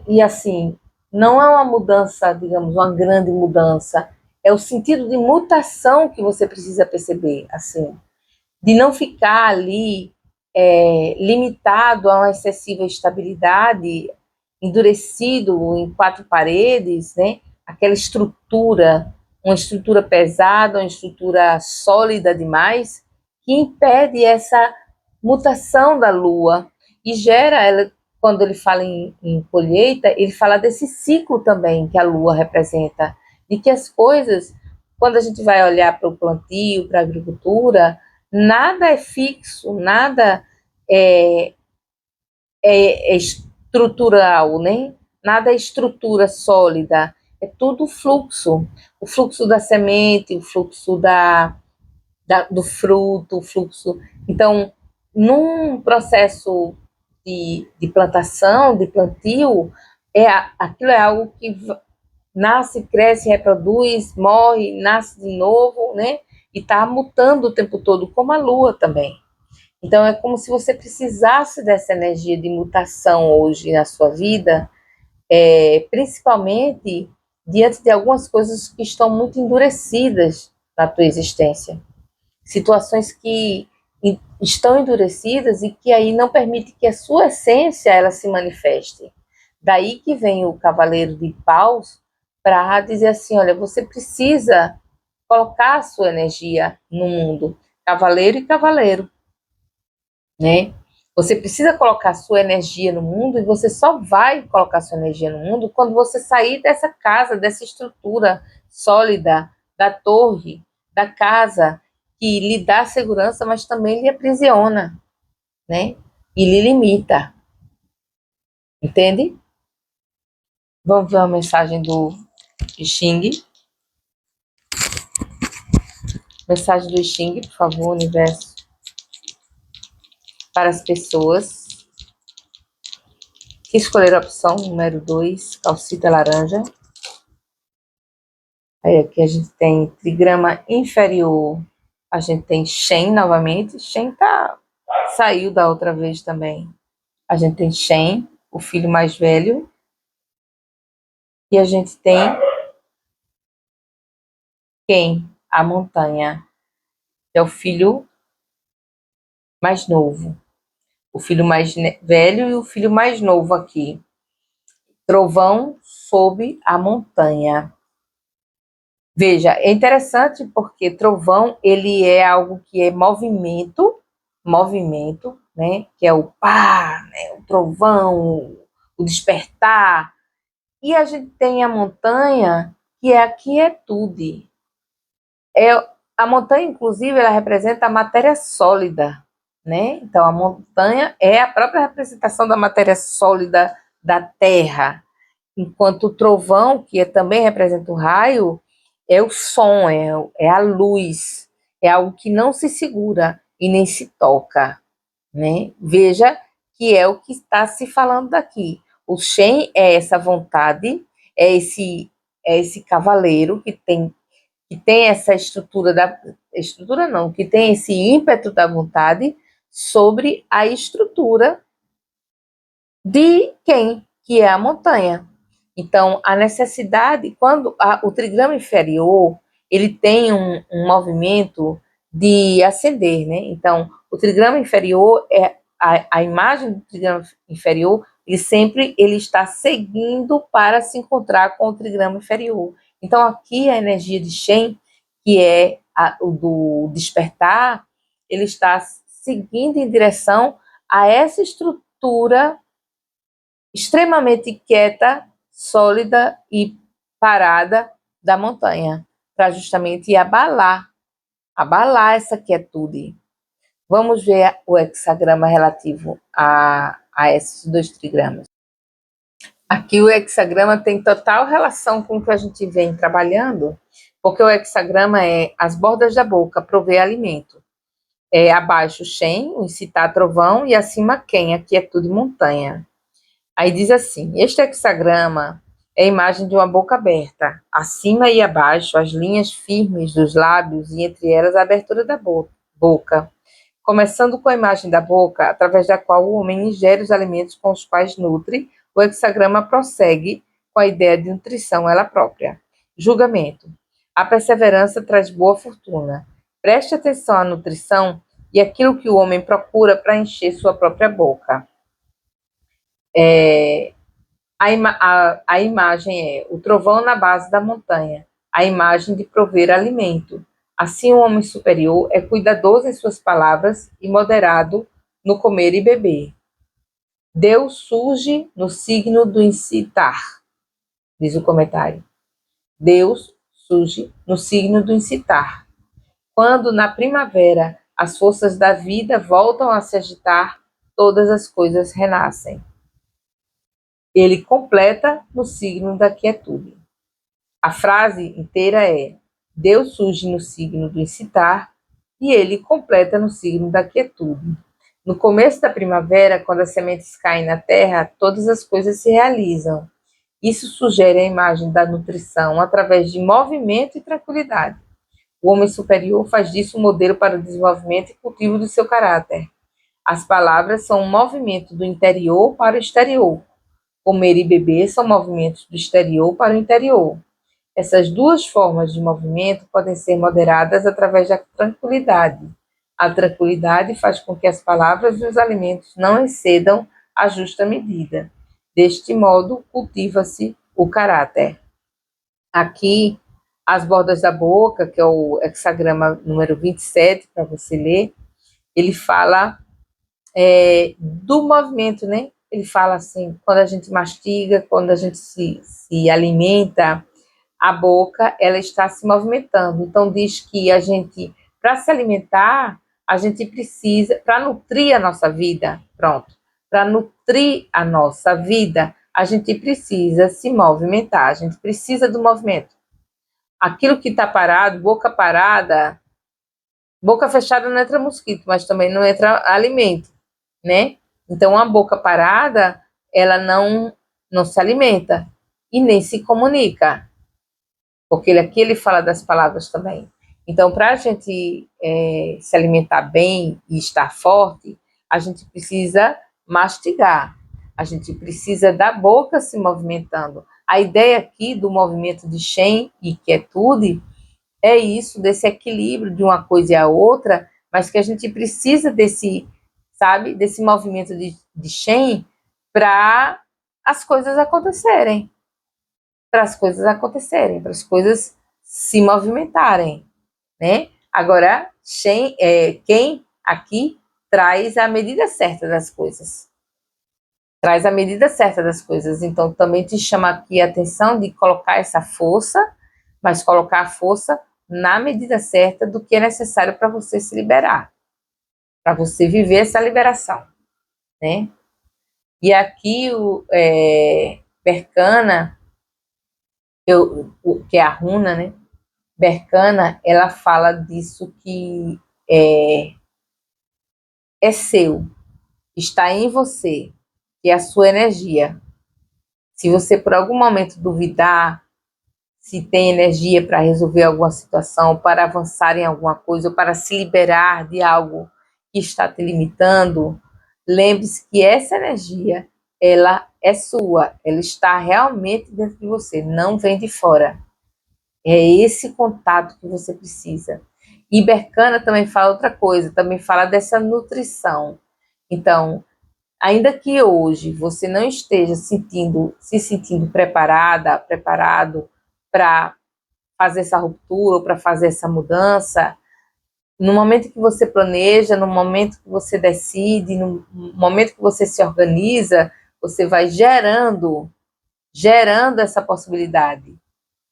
E assim, não é uma mudança, digamos, uma grande mudança, é o sentido de mutação que você precisa perceber, assim, de não ficar ali limitado a uma excessiva estabilidade, endurecido em quatro paredes, né? Aquela estrutura, uma estrutura pesada, uma estrutura sólida demais, que impede essa mutação da Lua e gera ela. Quando ele fala em colheita, ele fala desse ciclo também que a Lua representa, de que as coisas, quando a gente vai olhar para o plantio, para a agricultura, nada é fixo, nada é, é estrutural, né? Nada é estrutura sólida, é tudo fluxo. O fluxo da semente, o fluxo do fruto, o fluxo. Então, num processo de plantação, de plantio, aquilo é algo que nasce, cresce, reproduz, morre, nasce de novo, né? E está mutando o tempo todo, como a Lua também. Então, é como se você precisasse dessa energia de mutação hoje na sua vida, principalmente diante de algumas coisas que estão muito endurecidas na tua existência. Situações que estão endurecidas e que aí não permite que a sua essência ela se manifeste. Daí que vem o Cavaleiro de Paus para dizer assim, olha, você precisa colocar a sua energia no mundo, cavaleiro e cavaleiro, né? Você precisa colocar a sua energia no mundo, e você só vai colocar a sua energia no mundo quando você sair dessa casa, dessa estrutura sólida, da torre, da casa, que lhe dá segurança, mas também lhe aprisiona, né? E lhe limita. Entende? Vamos ver a mensagem do Xing. Mensagem do Xing, por favor, universo. Para as pessoas que escolheram a opção número 2, calcita laranja. Aí aqui a gente tem trigrama inferior, a gente tem Shen novamente. Shen saiu da outra vez também. A gente tem Shen, o filho mais velho. E a gente tem quem? A montanha, que é o filho mais novo. O filho mais velho e o filho mais novo aqui. Trovão sob a montanha. Veja, é interessante porque trovão, ele é algo que é movimento, né? Que é o pá, né? O trovão, o despertar. E a gente tem a montanha, que é a quietude. A montanha, inclusive, ela representa a matéria sólida, né? Então, a montanha é a própria representação da matéria sólida da terra, enquanto o trovão, que também representa o raio, é o som, é a luz, é algo que não se segura e nem se toca, né? Veja que é o que está se falando daqui. O Shen é essa vontade, é esse cavaleiro que tem que tem essa estrutura não, que tem esse ímpeto da vontade sobre a estrutura de quem? Que é a montanha. Então, a necessidade, quando o trigrama inferior, ele tem um movimento de ascender, né? Então, o trigrama inferior é a imagem do trigrama inferior, ele está seguindo para se encontrar com o trigrama inferior. Então, aqui a energia de Shen, que é o do despertar, ele está seguindo em direção a essa estrutura extremamente quieta, sólida e parada da montanha, para justamente abalar essa quietude. Vamos ver o hexagrama relativo a esses dois trigramas. Aqui o hexagrama tem total relação com o que a gente vem trabalhando, porque o hexagrama é as bordas da boca, prover alimento. Abaixo Shen, o incitar trovão, e acima Ken, a quietude montanha. Aí diz assim: este hexagrama é a imagem de uma boca aberta. Acima e abaixo, as linhas firmes dos lábios e entre elas a abertura da boca. Começando com a imagem da boca, através da qual o homem ingere os alimentos com os quais nutre, o hexagrama prossegue com a ideia de nutrição ela própria. Julgamento. A perseverança traz boa fortuna. Preste atenção à nutrição e aquilo que o homem procura para encher sua própria boca. A imagem é o trovão na base da montanha, a imagem de prover alimento. Assim, o homem superior é cuidadoso em suas palavras e moderado no comer e beber. Deus surge no signo do incitar, diz o comentário. Deus surge no signo do incitar. Quando, na primavera, as forças da vida voltam a se agitar, todas as coisas renascem. Ele completa no signo da quietude. A frase inteira é: Deus surge no signo do incitar e ele completa no signo da quietude. No começo da primavera, quando as sementes caem na terra, todas as coisas se realizam. Isso sugere a imagem da nutrição através de movimento e tranquilidade. O homem superior faz disso um modelo para o desenvolvimento e cultivo do seu caráter. As palavras são um movimento do interior para o exterior. Comer e beber são movimentos do exterior para o interior. Essas duas formas de movimento podem ser moderadas através da tranquilidade. A tranquilidade faz com que as palavras e os alimentos não excedam a justa medida. Deste modo, cultiva-se o caráter. Aqui, as bordas da boca, que é o hexagrama número 27, para você ler, ele fala do movimento, né? Ele fala assim, quando a gente mastiga, quando a gente se alimenta, a boca, ela está se movimentando. Então, diz que a gente, para se alimentar, a gente precisa, para nutrir a nossa vida, pronto, para nutrir a nossa vida, a gente precisa se movimentar, a gente precisa do movimento. Aquilo que está parado, boca parada, boca fechada não entra mosquito, mas também não entra alimento, né? Então, a boca parada, ela não se alimenta e nem se comunica, porque aqui ele fala das palavras também. Então, para a gente se alimentar bem e estar forte, a gente precisa mastigar, a gente precisa da boca se movimentando. A ideia aqui do movimento de Shen e quietude é isso, desse equilíbrio de uma coisa e a outra, mas que a gente precisa desse, sabe, desse movimento de Shen para as coisas acontecerem. Para as coisas se movimentarem, né? Agora, quem aqui traz a medida certa das coisas. Traz a medida certa das coisas. Então, também te chama aqui a atenção de colocar essa força, mas colocar a força na medida certa do que é necessário para você se liberar, para você viver essa liberação, né? E aqui o Berkana, que é a runa, né? Berkana, ela fala disso que é seu, está em você, que é a sua energia. Se você por algum momento duvidar, se tem energia para resolver alguma situação, para avançar em alguma coisa, ou para se liberar de algo que está te limitando, lembre-se que essa energia, ela é sua, ela está realmente dentro de você, não vem de fora. É esse contato que você precisa. E Berkana também fala outra coisa, também fala dessa nutrição. Então, ainda que hoje você não esteja se sentindo preparado para fazer essa ruptura ou para fazer essa mudança, no momento que você planeja, no momento que você decide, no momento que você se organiza, você vai gerando essa possibilidade.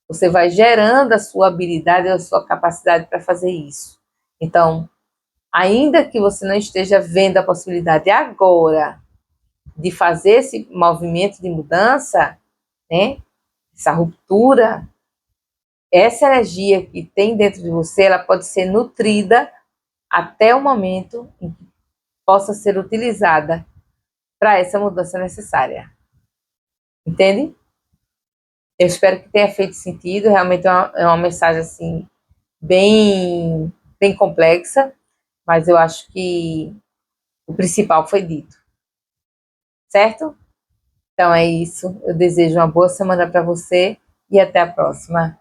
Você vai gerando a sua habilidade, a sua capacidade para fazer isso. Então, ainda que você não esteja vendo a possibilidade agora de fazer esse movimento de mudança, né? Essa ruptura, essa energia que tem dentro de você, ela pode ser nutrida até o momento em que possa ser utilizada para essa mudança necessária. Entende? Eu espero que tenha feito sentido. Realmente é uma mensagem assim bem complexa, mas eu acho que o principal foi dito, certo? Então é isso. Eu desejo uma boa semana para você e até a próxima.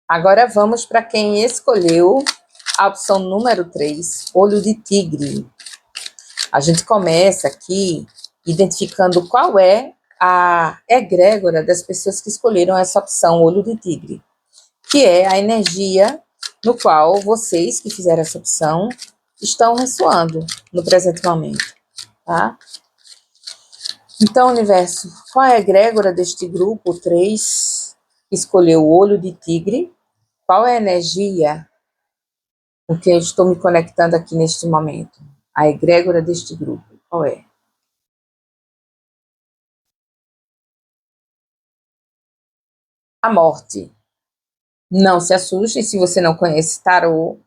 Agora vamos para quem escolheu a opção número 3, olho de tigre. A gente começa aqui identificando qual é a egrégora das pessoas que escolheram essa opção, olho de tigre, que é a energia no qual vocês que fizeram essa opção estão ressoando no presente momento, tá? Então, universo, qual é a egrégora deste grupo 3 que escolheu o olho de tigre? Qual é a energia com que eu estou me conectando aqui neste momento? A egrégora deste grupo, qual é? A morte. Não se assustem se você não conhece tarô.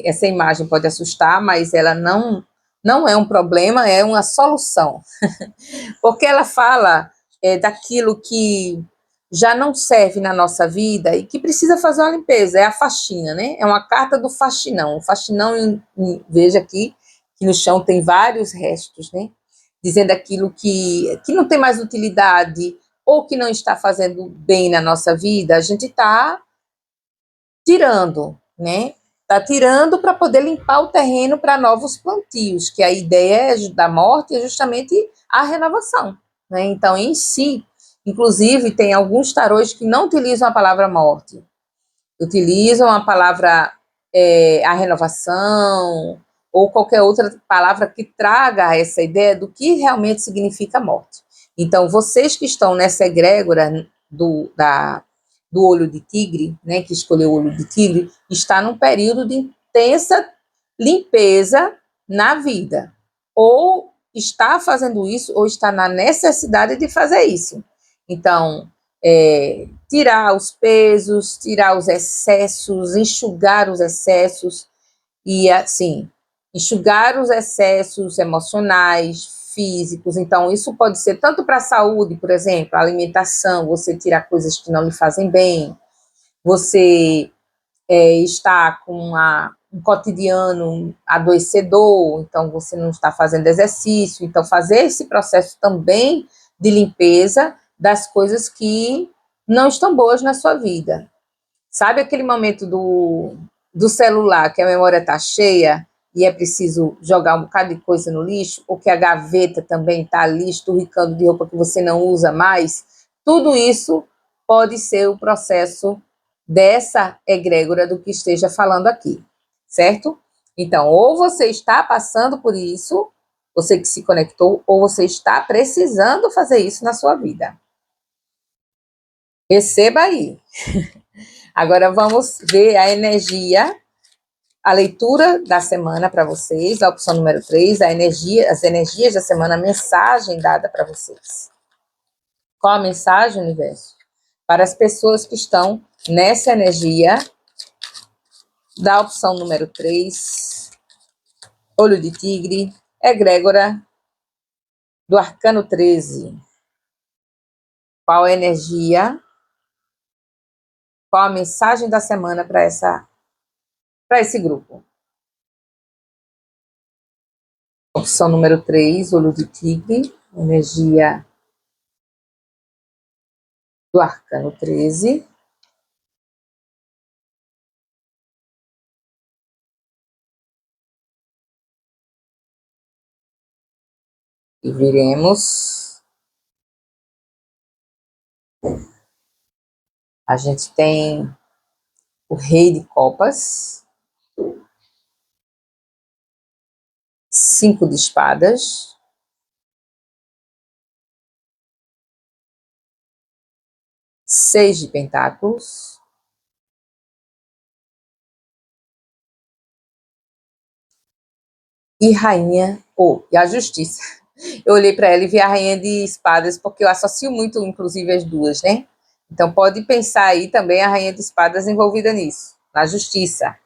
Essa imagem pode assustar, mas ela não é um problema, é uma solução. Porque ela fala daquilo que já não serve na nossa vida e que precisa fazer uma limpeza, é a faxina, né? É uma carta do faxinão. O faxinão, veja aqui, que no chão tem vários restos, né? Dizendo aquilo que não tem mais utilidade ou que não está fazendo bem na nossa vida, a gente está tirando, né? Está tirando para poder limpar o terreno para novos plantios, que a ideia da morte é justamente a renovação, né? Então, em si, inclusive, tem alguns tarôs que não utilizam a palavra morte, utilizam a palavra a renovação ou qualquer outra palavra que traga essa ideia do que realmente significa morte. Então, vocês que estão nessa egrégora do olho de tigre, né, que escolheu o olho de tigre, está num período de intensa limpeza na vida. Ou está fazendo isso, ou está na necessidade de fazer isso. Então, tirar os pesos, tirar os excessos, enxugar os excessos e, assim, enxugar os excessos emocionais, físicos. Então, isso pode ser tanto para a saúde, por exemplo, a alimentação, você tirar coisas que não lhe fazem bem, você está com um cotidiano adoecedor, então você não está fazendo exercício, então fazer esse processo também de limpeza das coisas que não estão boas na sua vida. Sabe aquele momento do celular que a memória está cheia e é preciso jogar um bocado de coisa no lixo, ou que a gaveta também está ali esturricando de roupa que você não usa mais? Tudo isso pode ser o processo dessa egrégora do que esteja falando aqui, certo? Então, ou você está passando por isso, você que se conectou, ou você está precisando fazer isso na sua vida. Receba aí. Agora vamos ver a energia, a leitura da semana para vocês, a opção número 3, as energias da semana, a mensagem dada para vocês. Qual a mensagem, universo? Para as pessoas que estão nessa energia da opção número 3, olho de tigre, egrégora do arcano 13. Qual a energia, qual a mensagem da semana para esse grupo? Opção número 3, olho de tigre, energia do arcano 13. E veremos. A gente tem o rei de copas, 5 de espadas, seis de pentáculos, e rainha, e a justiça. Eu olhei para ela e vi a rainha de espadas, porque eu associo muito, inclusive, as duas, né? Então, pode pensar aí também a rainha de espadas envolvida nisso, na justiça.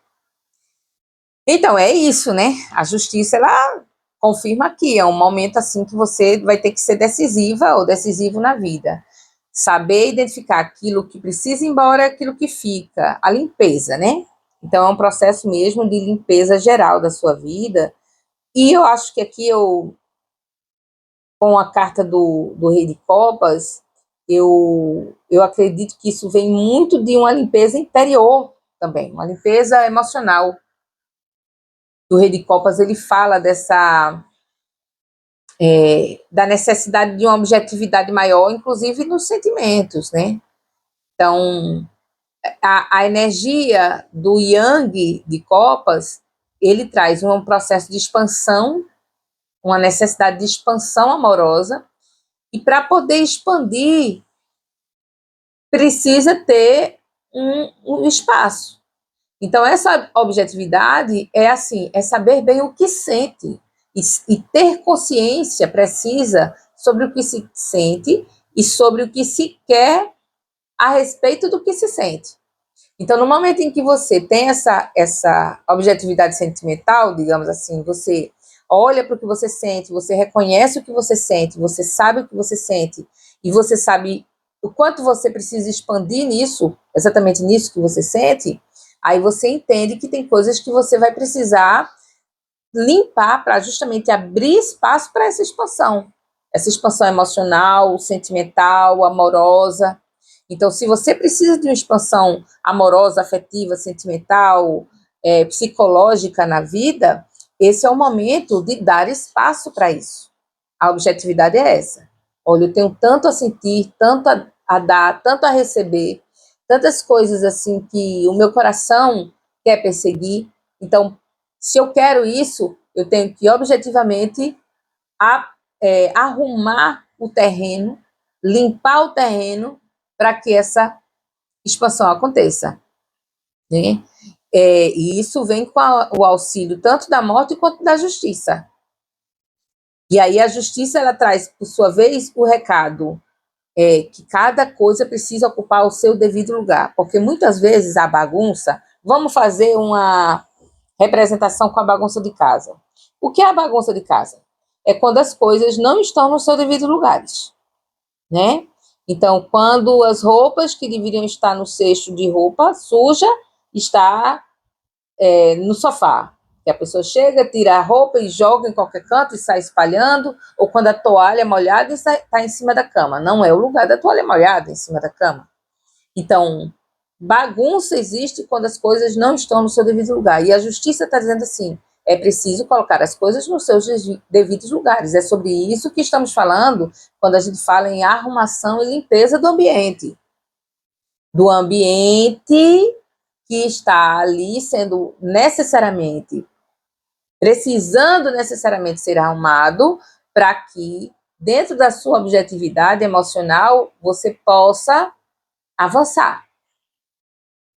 Então, é isso, né? A justiça, ela confirma aqui, é um momento assim que você vai ter que ser decisiva ou decisivo na vida. Saber identificar aquilo que precisa ir embora e aquilo que fica, a limpeza, né? Então, é um processo mesmo de limpeza geral da sua vida. E eu acho que aqui com a carta do Rei de Copas, eu acredito que isso vem muito de uma limpeza interior também, uma limpeza emocional. Do Rei de Copas, ele fala da necessidade de uma objetividade maior, inclusive nos sentimentos, né? Então, a energia do Yang de Copas, ele traz um processo de expansão, uma necessidade de expansão amorosa, e para poder expandir, precisa ter um espaço. Então, essa objetividade é assim, é saber bem o que sente e ter consciência precisa sobre o que se sente e sobre o que se quer a respeito do que se sente. Então, no momento em que você tem essa objetividade sentimental, digamos assim, você olha para o que você sente, você reconhece o que você sente, você sabe o que você sente, e você sabe o quanto você precisa expandir nisso, exatamente nisso que você sente, aí você entende que tem coisas que você vai precisar limpar para justamente abrir espaço para essa expansão emocional, sentimental, amorosa. Então, se você precisa de uma expansão amorosa, afetiva, sentimental, psicológica na vida, esse é o momento de dar espaço para isso. A objetividade é essa. Olha, eu tenho tanto a sentir, tanto a dar, tanto a receber, tantas coisas assim que o meu coração quer perseguir. Então, se eu quero isso, eu tenho que objetivamente arrumar o terreno, limpar o terreno para que essa expansão aconteça, né? E isso vem com o auxílio tanto da morte quanto da justiça. E aí a justiça ela traz, por sua vez, o recado que cada coisa precisa ocupar o seu devido lugar, porque muitas vezes a bagunça, vamos fazer uma representação com a bagunça de casa. O que é a bagunça de casa? É quando as coisas não estão nos seus devidos lugares, né? Então, quando as roupas que deveriam estar no cesto de roupa suja está no sofá. Que a pessoa chega, tira a roupa e joga em qualquer canto e sai espalhando, ou quando a toalha é molhada e está em cima da cama. Não é o lugar da toalha molhada em cima da cama. Então, bagunça existe quando as coisas não estão no seu devido lugar. E a justiça está dizendo assim, é preciso colocar as coisas nos seus devidos lugares. É sobre isso que estamos falando quando a gente fala em arrumação e limpeza do ambiente. Do ambiente que está ali sendo precisando necessariamente ser arrumado para que, dentro da sua objetividade emocional, você possa avançar.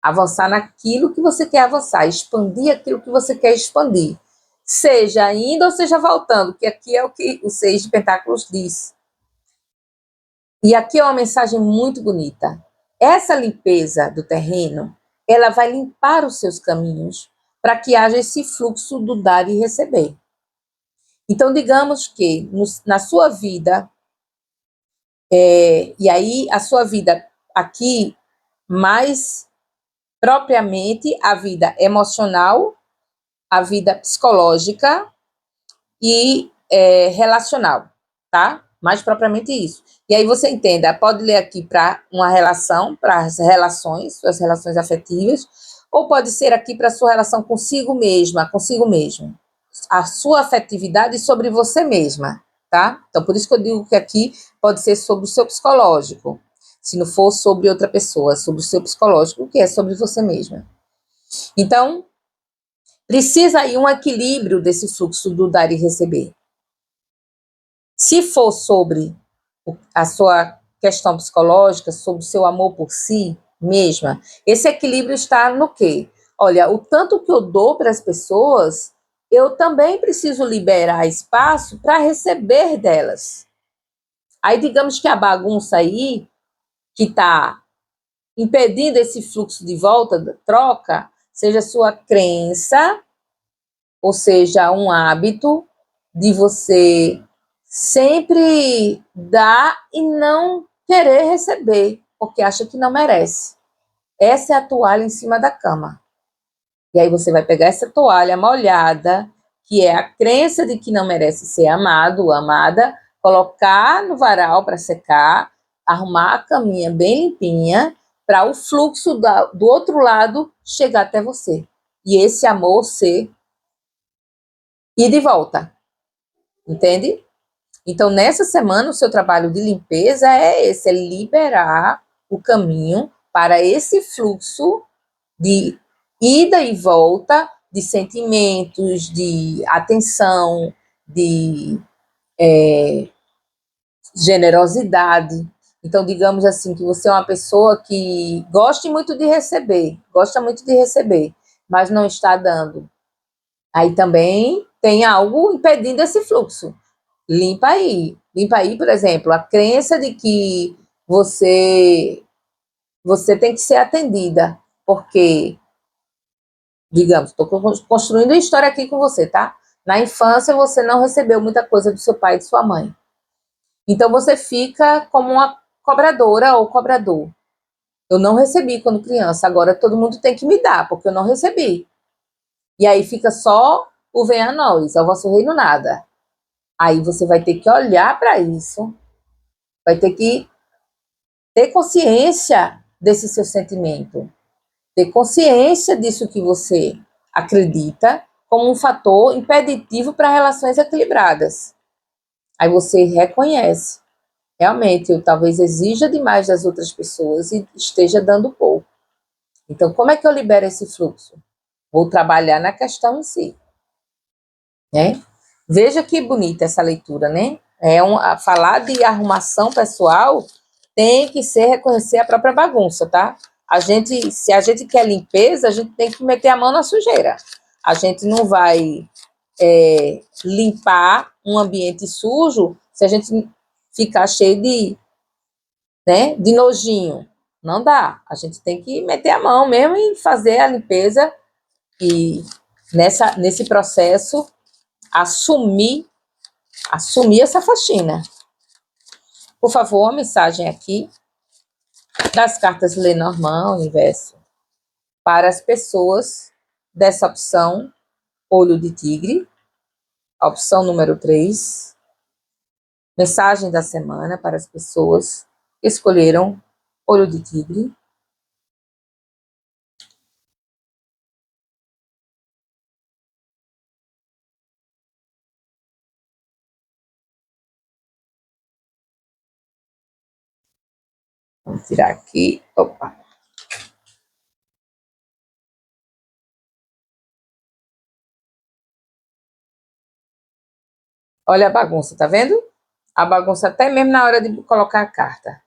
Avançar naquilo que você quer avançar, expandir aquilo que você quer expandir. Seja indo ou seja voltando, que aqui é o que o 6 de Pentáculos diz. E aqui é uma mensagem muito bonita. Essa limpeza do terreno, ela vai limpar os seus caminhos para que haja esse fluxo do dar e receber. Então, digamos que na sua vida, E aí a sua vida aqui, mais propriamente a vida emocional, a vida psicológica e relacional, tá? Mais propriamente isso. E aí você entenda, pode ler aqui para uma relação, para as relações, suas relações afetivas, ou pode ser aqui para a sua relação consigo mesma, consigo mesmo. A sua afetividade sobre você mesma, tá? Então, por isso que eu digo que aqui pode ser sobre o seu psicológico. Se não for sobre outra pessoa, sobre o seu psicológico, que é sobre você mesma. Então, precisa aí um equilíbrio desse fluxo do dar e receber. Se for sobre a sua questão psicológica, sobre o seu amor por si mesma, esse equilíbrio está no quê? Olha, o tanto que eu dou para as pessoas, eu também preciso liberar espaço para receber delas. Aí, digamos que a bagunça aí, que está impedindo esse fluxo de volta, da troca, seja sua crença, ou seja, um hábito de você sempre dar e não querer receber, porque acha que não merece. Essa é a toalha em cima da cama. E aí você vai pegar essa toalha molhada, que é a crença de que não merece ser amado ou amada, colocar no varal para secar, arrumar a caminha bem limpinha, para o fluxo do outro lado chegar até você. E esse amor ser ir de volta, entende? Então, nessa semana, o seu trabalho de limpeza é esse, é liberar o caminho para esse fluxo de ida e volta de sentimentos, de atenção, de generosidade. Então, digamos assim, que você é uma pessoa que gosta muito de receber, mas não está dando. Aí também tem algo impedindo esse fluxo. Limpa aí. Limpa aí, por exemplo, a crença de que você tem que ser atendida, porque, digamos, estou construindo uma história aqui com você, tá? Na infância você não recebeu muita coisa do seu pai e de sua mãe. Então você fica como uma cobradora ou cobrador. Eu não recebi quando criança, agora todo mundo tem que me dar, porque eu não recebi. E aí fica só o venha a nós, ao vosso reino nada. Aí você vai ter que olhar para isso, vai ter que ter consciência desse seu sentimento, ter consciência disso que você acredita como um fator impeditivo para relações equilibradas. Aí você reconhece, realmente, eu talvez exija demais das outras pessoas e esteja dando pouco. Então, como é que eu libero esse fluxo? Vou trabalhar na questão em si, né? Veja que bonita essa leitura, né? Falar de arrumação pessoal tem que ser reconhecer a própria bagunça, tá? Se a gente quer limpeza, a gente tem que meter a mão na sujeira. A gente não vai limpar um ambiente sujo se a gente ficar cheio de nojinho. Não dá. A gente tem que meter a mão mesmo e fazer a limpeza e nesse processo assumir essa faxina. Por favor, uma mensagem aqui das cartas Lenormand, Universo, para as pessoas dessa opção Olho de Tigre, a opção número 3. Mensagem da semana para as pessoas que escolheram Olho de Tigre. Vamos tirar aqui. Opa. Olha a bagunça, tá vendo? A bagunça até mesmo na hora de colocar a carta.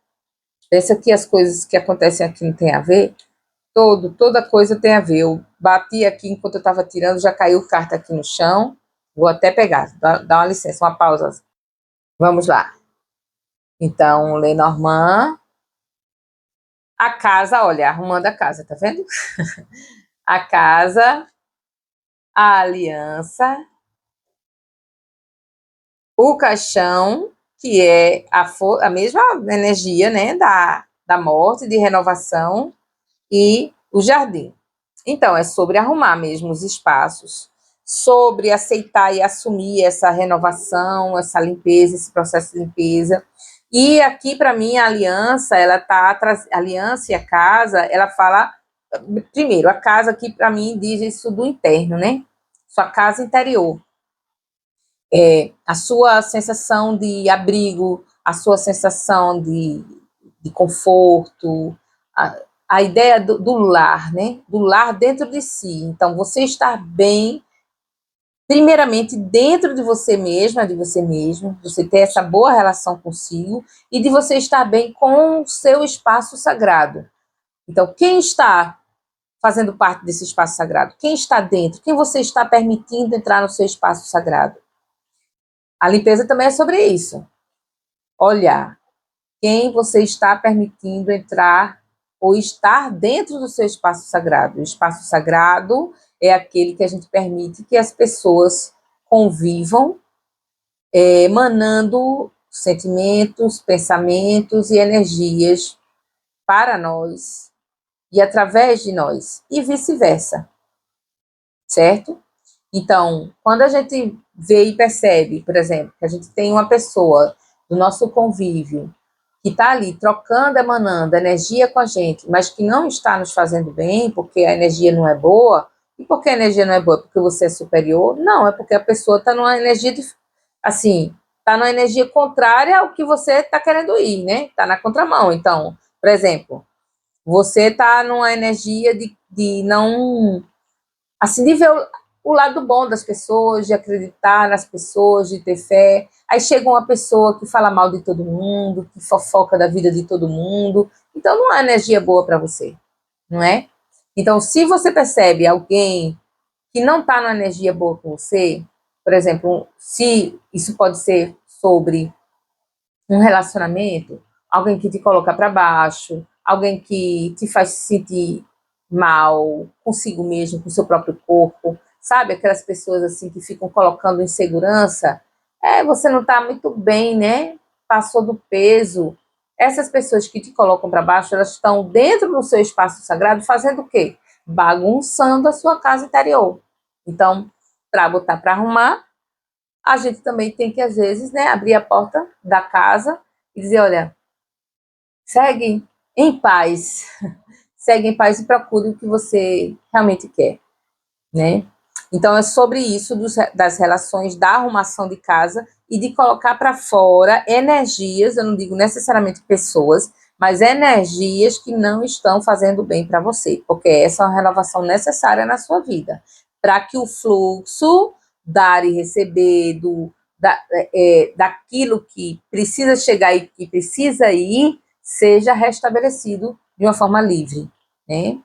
Pensa que as coisas que acontecem aqui não tem a ver? Toda coisa tem a ver. Eu bati aqui enquanto eu estava tirando, já caiu carta aqui no chão. Vou até pegar, dá uma licença, uma pausa. Vamos lá. Então, Lenormand. A casa, olha, arrumando a casa, tá vendo? A casa, a aliança, o caixão que é a mesma energia, né, da morte, de renovação, e o jardim. Então, é sobre arrumar mesmo os espaços, sobre aceitar e assumir essa renovação, essa limpeza, esse processo de limpeza. E aqui, para mim, a aliança, a aliança e a casa, ela fala, primeiro, a casa aqui, para mim, diz isso do interno, né? Sua casa interior. A sua sensação de abrigo, a sua sensação de conforto, a ideia do lar, né? Do lar dentro de si. Então, você estar bem, primeiramente, dentro de você mesma, de você mesmo, você ter essa boa relação consigo e de você estar bem com o seu espaço sagrado. Então, quem está fazendo parte desse espaço sagrado? Quem está dentro? Quem você está permitindo entrar no seu espaço sagrado? A limpeza também é sobre isso. Olhar quem você está permitindo entrar ou estar dentro do seu espaço sagrado. O espaço sagrado é aquele que a gente permite que as pessoas convivam, emanando sentimentos, pensamentos e energias para nós e através de nós, e vice-versa, certo? Então, quando a gente vê e percebe, por exemplo, que a gente tem uma pessoa do nosso convívio que está ali trocando, emanando energia com a gente, mas que não está nos fazendo bem, porque a energia não é boa. E por que a energia não é boa? Porque você é superior? Não, é porque a pessoa está numa energia, assim, está numa energia contrária ao que você está querendo ir, né? Está na contramão. Então, por exemplo, você está numa energia de não, assim, de ver o lado bom das pessoas, de acreditar nas pessoas, de ter fé. Aí chega uma pessoa que fala mal de todo mundo, que fofoca da vida de todo mundo. Então não é energia boa para você, não é? Então, se você percebe alguém que não está numa energia boa com você, por exemplo, se isso pode ser sobre um relacionamento, alguém que te coloca para baixo, alguém que te faz se sentir mal consigo mesmo, com o seu próprio corpo, sabe? Aquelas pessoas assim que ficam colocando insegurança. Você não está muito bem, né? Passou do peso. Essas pessoas que te colocam para baixo, elas estão dentro do seu espaço sagrado fazendo o quê? Bagunçando a sua casa interior. Então, para botar para arrumar, a gente também tem que, às vezes, né, abrir a porta da casa e dizer, olha, segue em paz, segue em paz e procure o que você realmente quer, né? Então, é sobre isso das relações, da arrumação de casa e de colocar para fora energias, eu não digo necessariamente pessoas, mas energias que não estão fazendo bem para você, porque essa é uma renovação necessária na sua vida, para que o fluxo dar e receber daquilo que precisa chegar e que precisa ir, seja restabelecido de uma forma livre, né?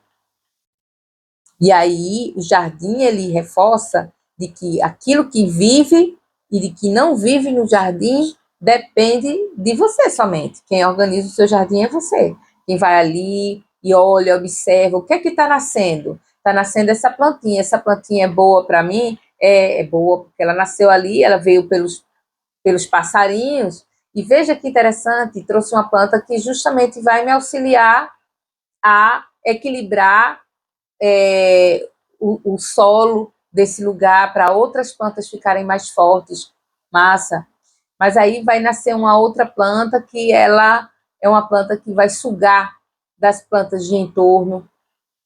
E aí o jardim ele reforça de que aquilo que vive e de que não vive no jardim depende de você somente. Quem organiza o seu jardim é você. Quem vai ali e olha, observa o que é que está nascendo. Está nascendo essa plantinha. Essa plantinha é boa para mim? É boa porque ela nasceu ali, ela veio pelos passarinhos. E veja que interessante, trouxe uma planta que justamente vai me auxiliar a equilibrar o solo desse lugar para outras plantas ficarem mais fortes, massa. Mas aí vai nascer uma outra planta que ela é uma planta que vai sugar das plantas de entorno,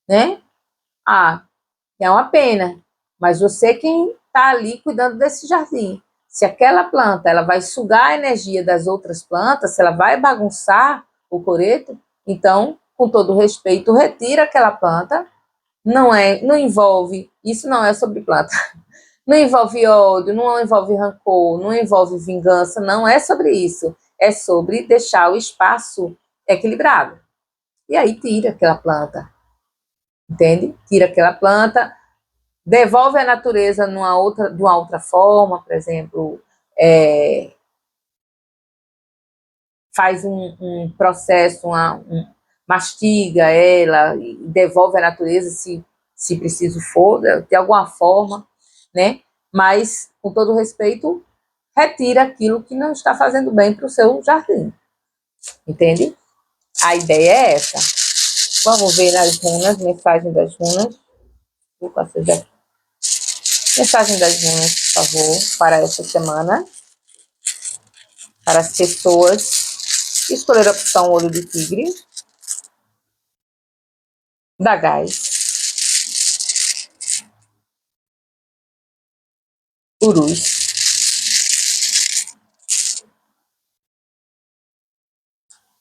né? É uma pena, mas você quem está ali cuidando desse jardim. Se aquela planta ela vai sugar a energia das outras plantas, se ela vai bagunçar o coreto, então, com todo respeito, retira aquela planta. Não envolve, isso não é sobre planta. Não envolve ódio, não envolve rancor, não envolve vingança, não é sobre isso. É sobre deixar o espaço equilibrado. E aí tira aquela planta, entende? Tira aquela planta, devolve a natureza de uma outra forma, por exemplo, faz um processo, mastiga ela, e devolve a natureza se preciso for, de alguma forma, né? Mas, com todo respeito, retira aquilo que não está fazendo bem para o seu jardim. Entende? A ideia é essa. Vamos ver nas runas, mensagem das runas. Mensagem das runas, por favor, para essa semana. Para as pessoas. Escolher a opção olho de tigre. Da gás. Urus.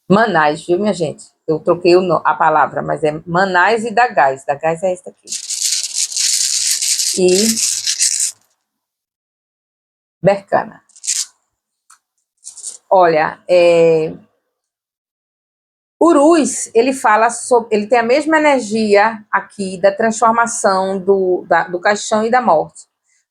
Manais, viu, minha gente? Eu troquei a palavra, mas é Manais e da gás. Da gás é esta aqui. E Bercana. Olha, Urus, ele fala sobre, ele tem a mesma energia aqui da transformação do caixão e da morte,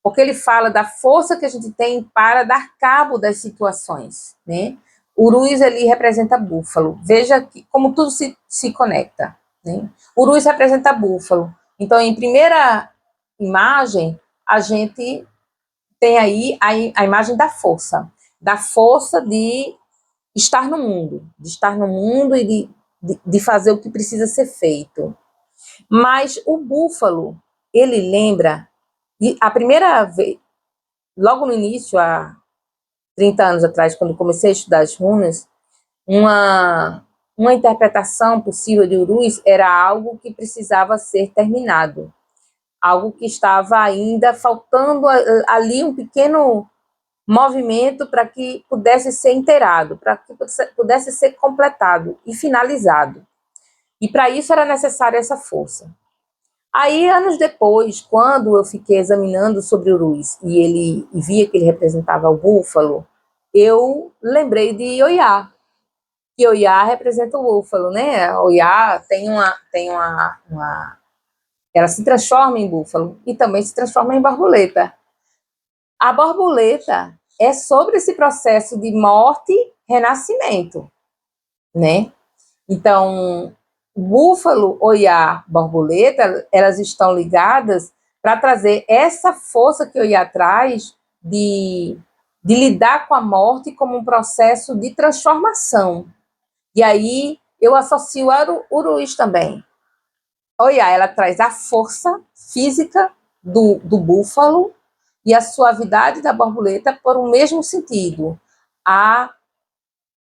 porque ele fala da força que a gente tem para dar cabo das situações, né? Urus, ele representa búfalo. Veja que, como tudo se conecta, né? Urus representa búfalo. Então, em primeira imagem, a gente tem aí a imagem da força de estar no mundo, e de fazer o que precisa ser feito. Mas o búfalo, ele lembra, a primeira vez, logo no início, há 30 anos atrás, quando comecei a estudar as runas, uma interpretação possível de Urus era algo que precisava ser terminado, algo que estava ainda faltando ali um pequeno movimento para que pudesse ser inteirado, para que pudesse ser completado e finalizado. E para isso era necessária essa força. Aí, anos depois, quando eu fiquei examinando sobre o Urus e via que ele representava o búfalo, eu lembrei de Oiá, que Oiá representa o búfalo, né? Oiá ela se transforma em búfalo e também se transforma em borboleta. A borboleta é sobre esse processo de morte e renascimento, né? Então, búfalo, Oiá, borboleta, elas estão ligadas para trazer essa força que Oiá traz de lidar com a morte como um processo de transformação. E aí eu associo a Urus também. Oiá, ela traz a força física do búfalo e a suavidade da borboleta por um mesmo sentido.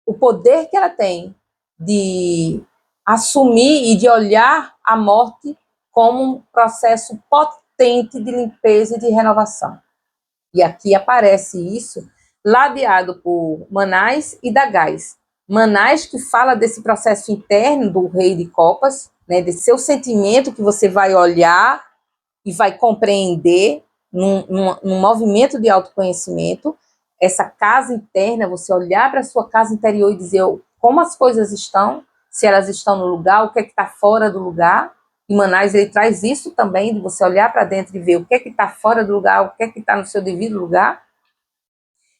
O poder que ela tem de assumir e de olhar a morte como um processo potente de limpeza e de renovação. E aqui aparece isso ladeado por Manais e Dagás. Manais, que fala desse processo interno do rei de copas, né, desse seu sentimento que você vai olhar e vai compreender num movimento de autoconhecimento, essa casa interna, você olhar para a sua casa interior e dizer como as coisas estão, se elas estão no lugar, o que é que está fora do lugar. E Manais, ele traz isso também, de você olhar para dentro e ver o que é que está fora do lugar, o que é que está no seu devido lugar.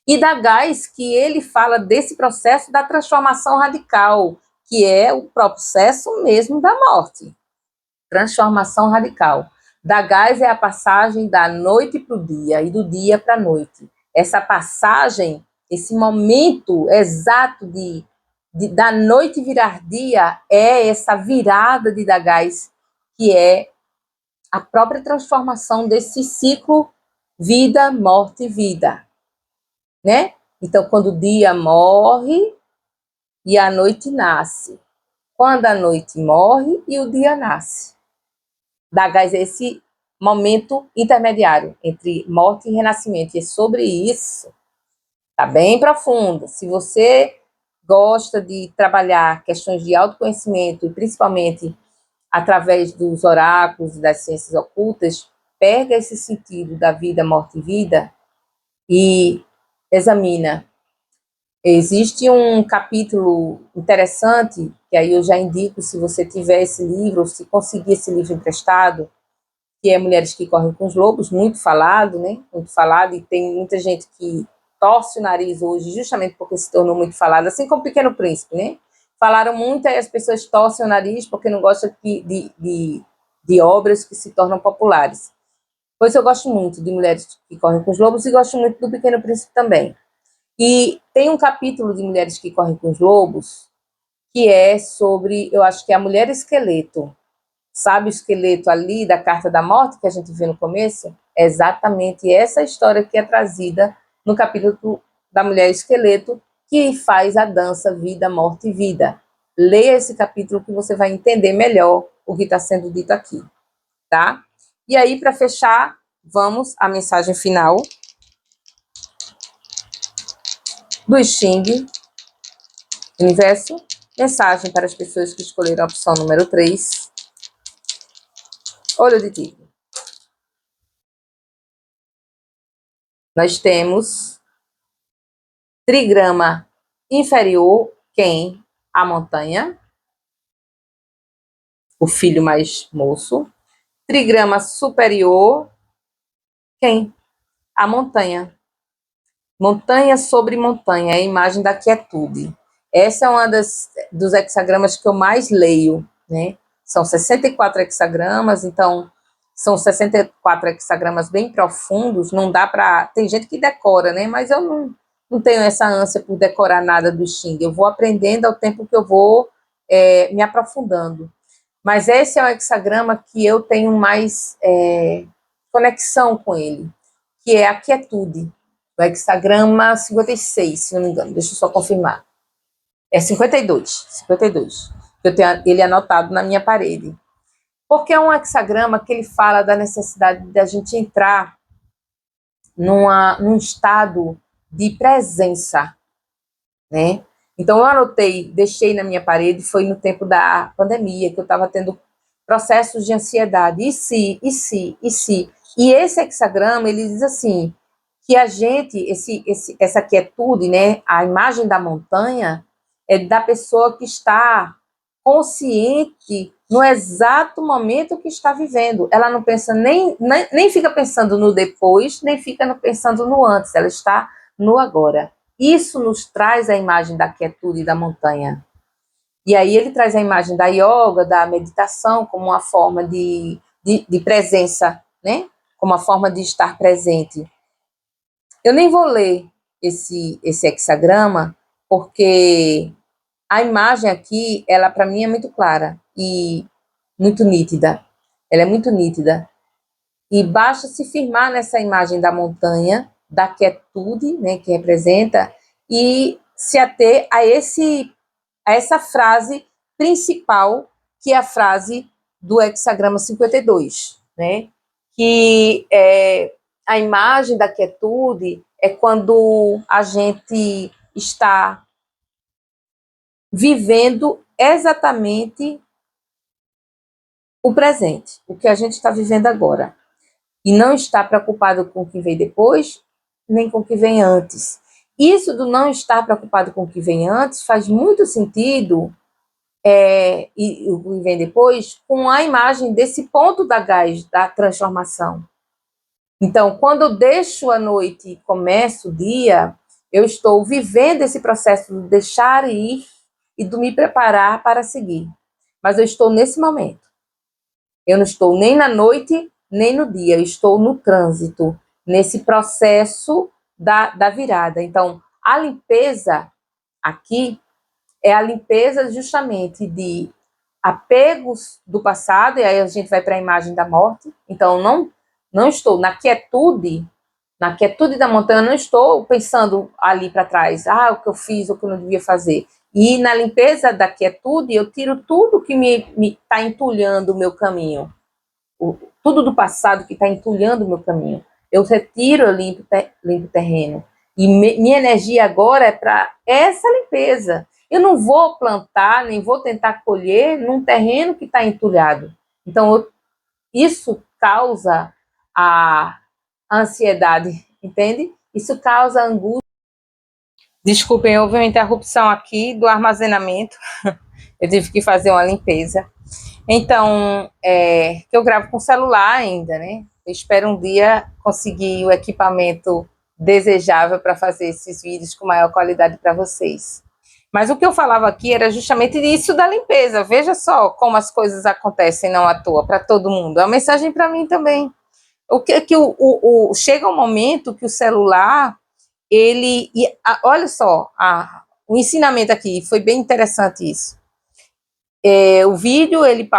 E Dagás, que ele fala desse processo da transformação radical, que é o processo mesmo da morte. Transformação radical. Dagás é a passagem da noite para o dia e do dia para a noite. Essa passagem, esse momento exato da noite virar dia, é essa virada de Dagás, que é a própria transformação desse ciclo vida, morte, vida, né? Então, quando o dia morre e a noite nasce. Quando a noite morre e o dia nasce. Dagás é esse momento intermediário entre morte e renascimento. E é sobre isso, tá bem profundo. Se você gosta de trabalhar questões de autoconhecimento, e principalmente através dos oráculos e das ciências ocultas, pega esse sentido da vida, morte e vida e examina. Existe um capítulo interessante, que aí eu já indico, se você tiver esse livro, se conseguir esse livro emprestado, que é Mulheres que Correm com os Lobos, muito falado, né? Muito falado, e tem muita gente que torce o nariz hoje, justamente porque se tornou muito falado, assim como o Pequeno Príncipe, né? Falaram muito, aí as pessoas torcem o nariz porque não gostam de obras que se tornam populares. Pois eu gosto muito de Mulheres que Correm com os Lobos e gosto muito do Pequeno Príncipe também. E tem um capítulo de Mulheres que Correm com os Lobos, que é sobre, eu acho que é a mulher esqueleto. Sabe o esqueleto ali da Carta da Morte, que a gente viu no começo? É exatamente essa história que é trazida no capítulo da mulher esqueleto, que faz a dança Vida, Morte e Vida. Leia esse capítulo que você vai entender melhor o que está sendo dito aqui, tá? E aí, para fechar, vamos à mensagem final do Xing, Universo. Mensagem para as pessoas que escolheram a opção número 3. Olho de tigre. Nós temos trigrama inferior, quem? A montanha, o filho mais moço. Trigrama superior, quem? A montanha. Montanha sobre montanha, é a imagem da quietude. Essa é uma dos hexagramas que eu mais leio, né? São 64 hexagramas, então são 64 hexagramas bem profundos, não dá para... Tem gente que decora, né? Mas eu não tenho essa ânsia por decorar nada do Xing. Eu vou aprendendo ao tempo que eu vou me aprofundando. Mas esse é um hexagrama que eu tenho mais conexão com ele, que é a quietude. O hexagrama 56, se não me engano. Deixa eu só confirmar. É 52. 52. Eu tenho ele anotado na minha parede. Porque é um hexagrama que ele fala da necessidade de a gente entrar num estado de presença, né? Então, eu anotei, deixei na minha parede, foi no tempo da pandemia, que eu estava tendo processos de ansiedade. E se, e se, e se? E esse hexagrama, ele diz assim, que a gente, essa quietude, né, a imagem da montanha, é da pessoa que está consciente no exato momento que está vivendo. Ela não pensa nem fica pensando no depois, nem fica pensando no antes, ela está no agora. Isso nos traz a imagem da quietude da montanha. E aí ele traz a imagem da yoga, da meditação, como uma forma de presença, né? Como uma forma de estar presente. Eu nem vou ler esse hexagrama, porque a imagem aqui, ela para mim é muito clara e muito nítida. Ela é muito nítida. E basta se firmar nessa imagem da montanha, da quietude, né, que representa, e se ater a essa frase principal, que é a frase do hexagrama 52, né? Que a imagem da quietude é quando a gente está vivendo exatamente o presente, o que a gente está vivendo agora. E não está preocupado com o que vem depois, nem com o que vem antes. Isso do não estar preocupado com o que vem antes faz muito sentido, e o que vem depois, com a imagem desse ponto da gás, da transformação. Então, quando eu deixo a noite e começo o dia, eu estou vivendo esse processo de deixar ir e de me preparar para seguir. Mas eu estou nesse momento. Eu não estou nem na noite, nem no dia. Eu estou no trânsito, nesse processo da virada. Então, a limpeza aqui é a limpeza justamente de apegos do passado, e aí a gente vai para a imagem da morte. Então, não estou na quietude da montanha, eu não estou pensando ali para trás, o que eu fiz, o que eu não devia fazer. E na limpeza da quietude, eu tiro tudo que me está entulhando o meu caminho, tudo do passado que está entulhando o meu caminho. Eu retiro, eu limpo o terreno. E minha energia agora é para essa limpeza. Eu não vou plantar, nem vou tentar colher num terreno que está entulhado. Então, isso causa a ansiedade, entende? Isso causa angústia. Desculpem, houve uma interrupção aqui do armazenamento. Eu tive que fazer uma limpeza. Então, que eu gravo com celular ainda, né? Eu espero um dia conseguir o equipamento desejável para fazer esses vídeos com maior qualidade para vocês. Mas o que eu falava aqui era justamente isso da limpeza. Veja só como as coisas acontecem não à toa para todo mundo. É uma mensagem para mim também. Chega um momento que o celular olha só, o ensinamento aqui, foi bem interessante isso. O vídeo, ele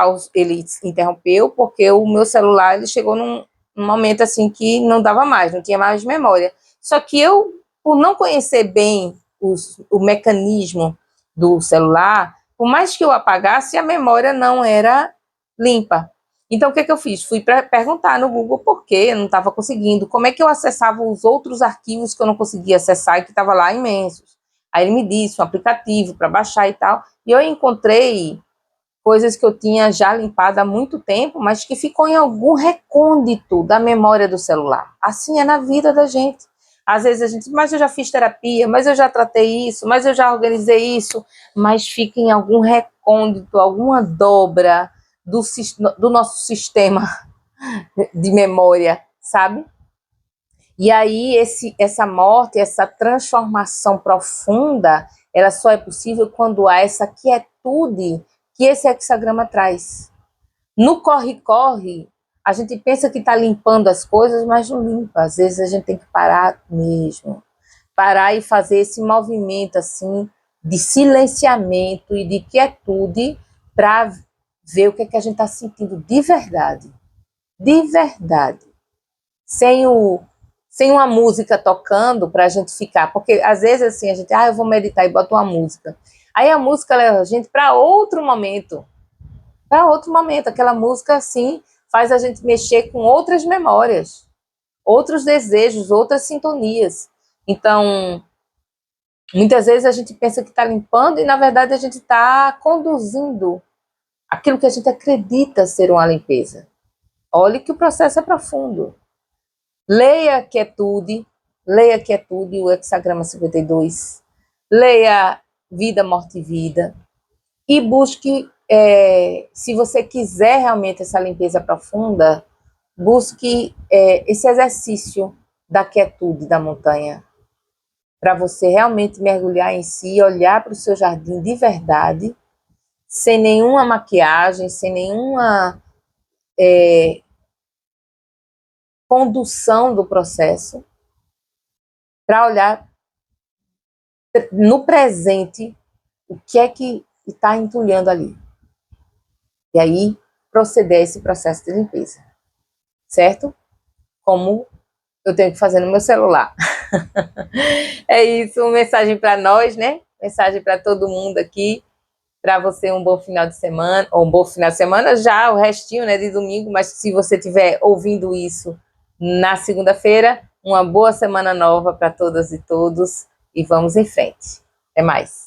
interrompeu, porque o meu celular, ele chegou num momento assim que não dava mais, não tinha mais memória. Só que eu, por não conhecer bem o mecanismo do celular, por mais que eu apagasse, a memória não era limpa. Então, o que eu fiz? Fui perguntar no Google por que eu não estava conseguindo, como é que eu acessava os outros arquivos que eu não conseguia acessar e que estavam lá imensos. Aí ele me disse um aplicativo para baixar e tal, e eu encontrei coisas que eu tinha já limpado há muito tempo, mas que ficou em algum recôndito da memória do celular. Assim é na vida da gente. Às vezes a gente, mas eu já fiz terapia, mas eu já tratei isso, mas eu já organizei isso, mas fica em algum recôndito, alguma dobra do nosso sistema de memória, sabe? E aí essa morte, essa transformação profunda, ela só é possível quando há essa quietude que esse hexagrama traz. No corre-corre, a gente pensa que está limpando as coisas, mas não limpa. Às vezes a gente tem que parar mesmo. Parar e fazer esse movimento assim de silenciamento e de quietude para ver o que é que a gente está sentindo de verdade. De verdade. Sem uma música tocando para a gente ficar. Porque às vezes assim, a gente, eu vou meditar e boto uma música. Aí a música leva a gente para outro momento. Para outro momento. Aquela música, assim, faz a gente mexer com outras memórias, outros desejos, outras sintonias. Então, muitas vezes a gente pensa que está limpando e, na verdade, a gente está conduzindo aquilo que a gente acredita ser uma limpeza. Olhe que o processo é profundo. Leia Quietude, o hexagrama 52. Leia Vida, Morte e Vida. E busque, se você quiser realmente essa limpeza profunda, busque esse exercício da quietude da montanha, para você realmente mergulhar em si, olhar para o seu jardim de verdade, sem nenhuma maquiagem, sem nenhuma condução do processo, para olhar no presente o que é que está entulhando ali. E aí proceder a esse processo de limpeza, certo? Como eu tenho que fazer no meu celular. É isso, uma mensagem para nós, né? Mensagem para todo mundo aqui. Para você um bom final de semana, ou um bom final de semana já, o restinho, né, de domingo, mas se você estiver ouvindo isso na segunda-feira, uma boa semana nova para todas e todos e vamos em frente. Até mais.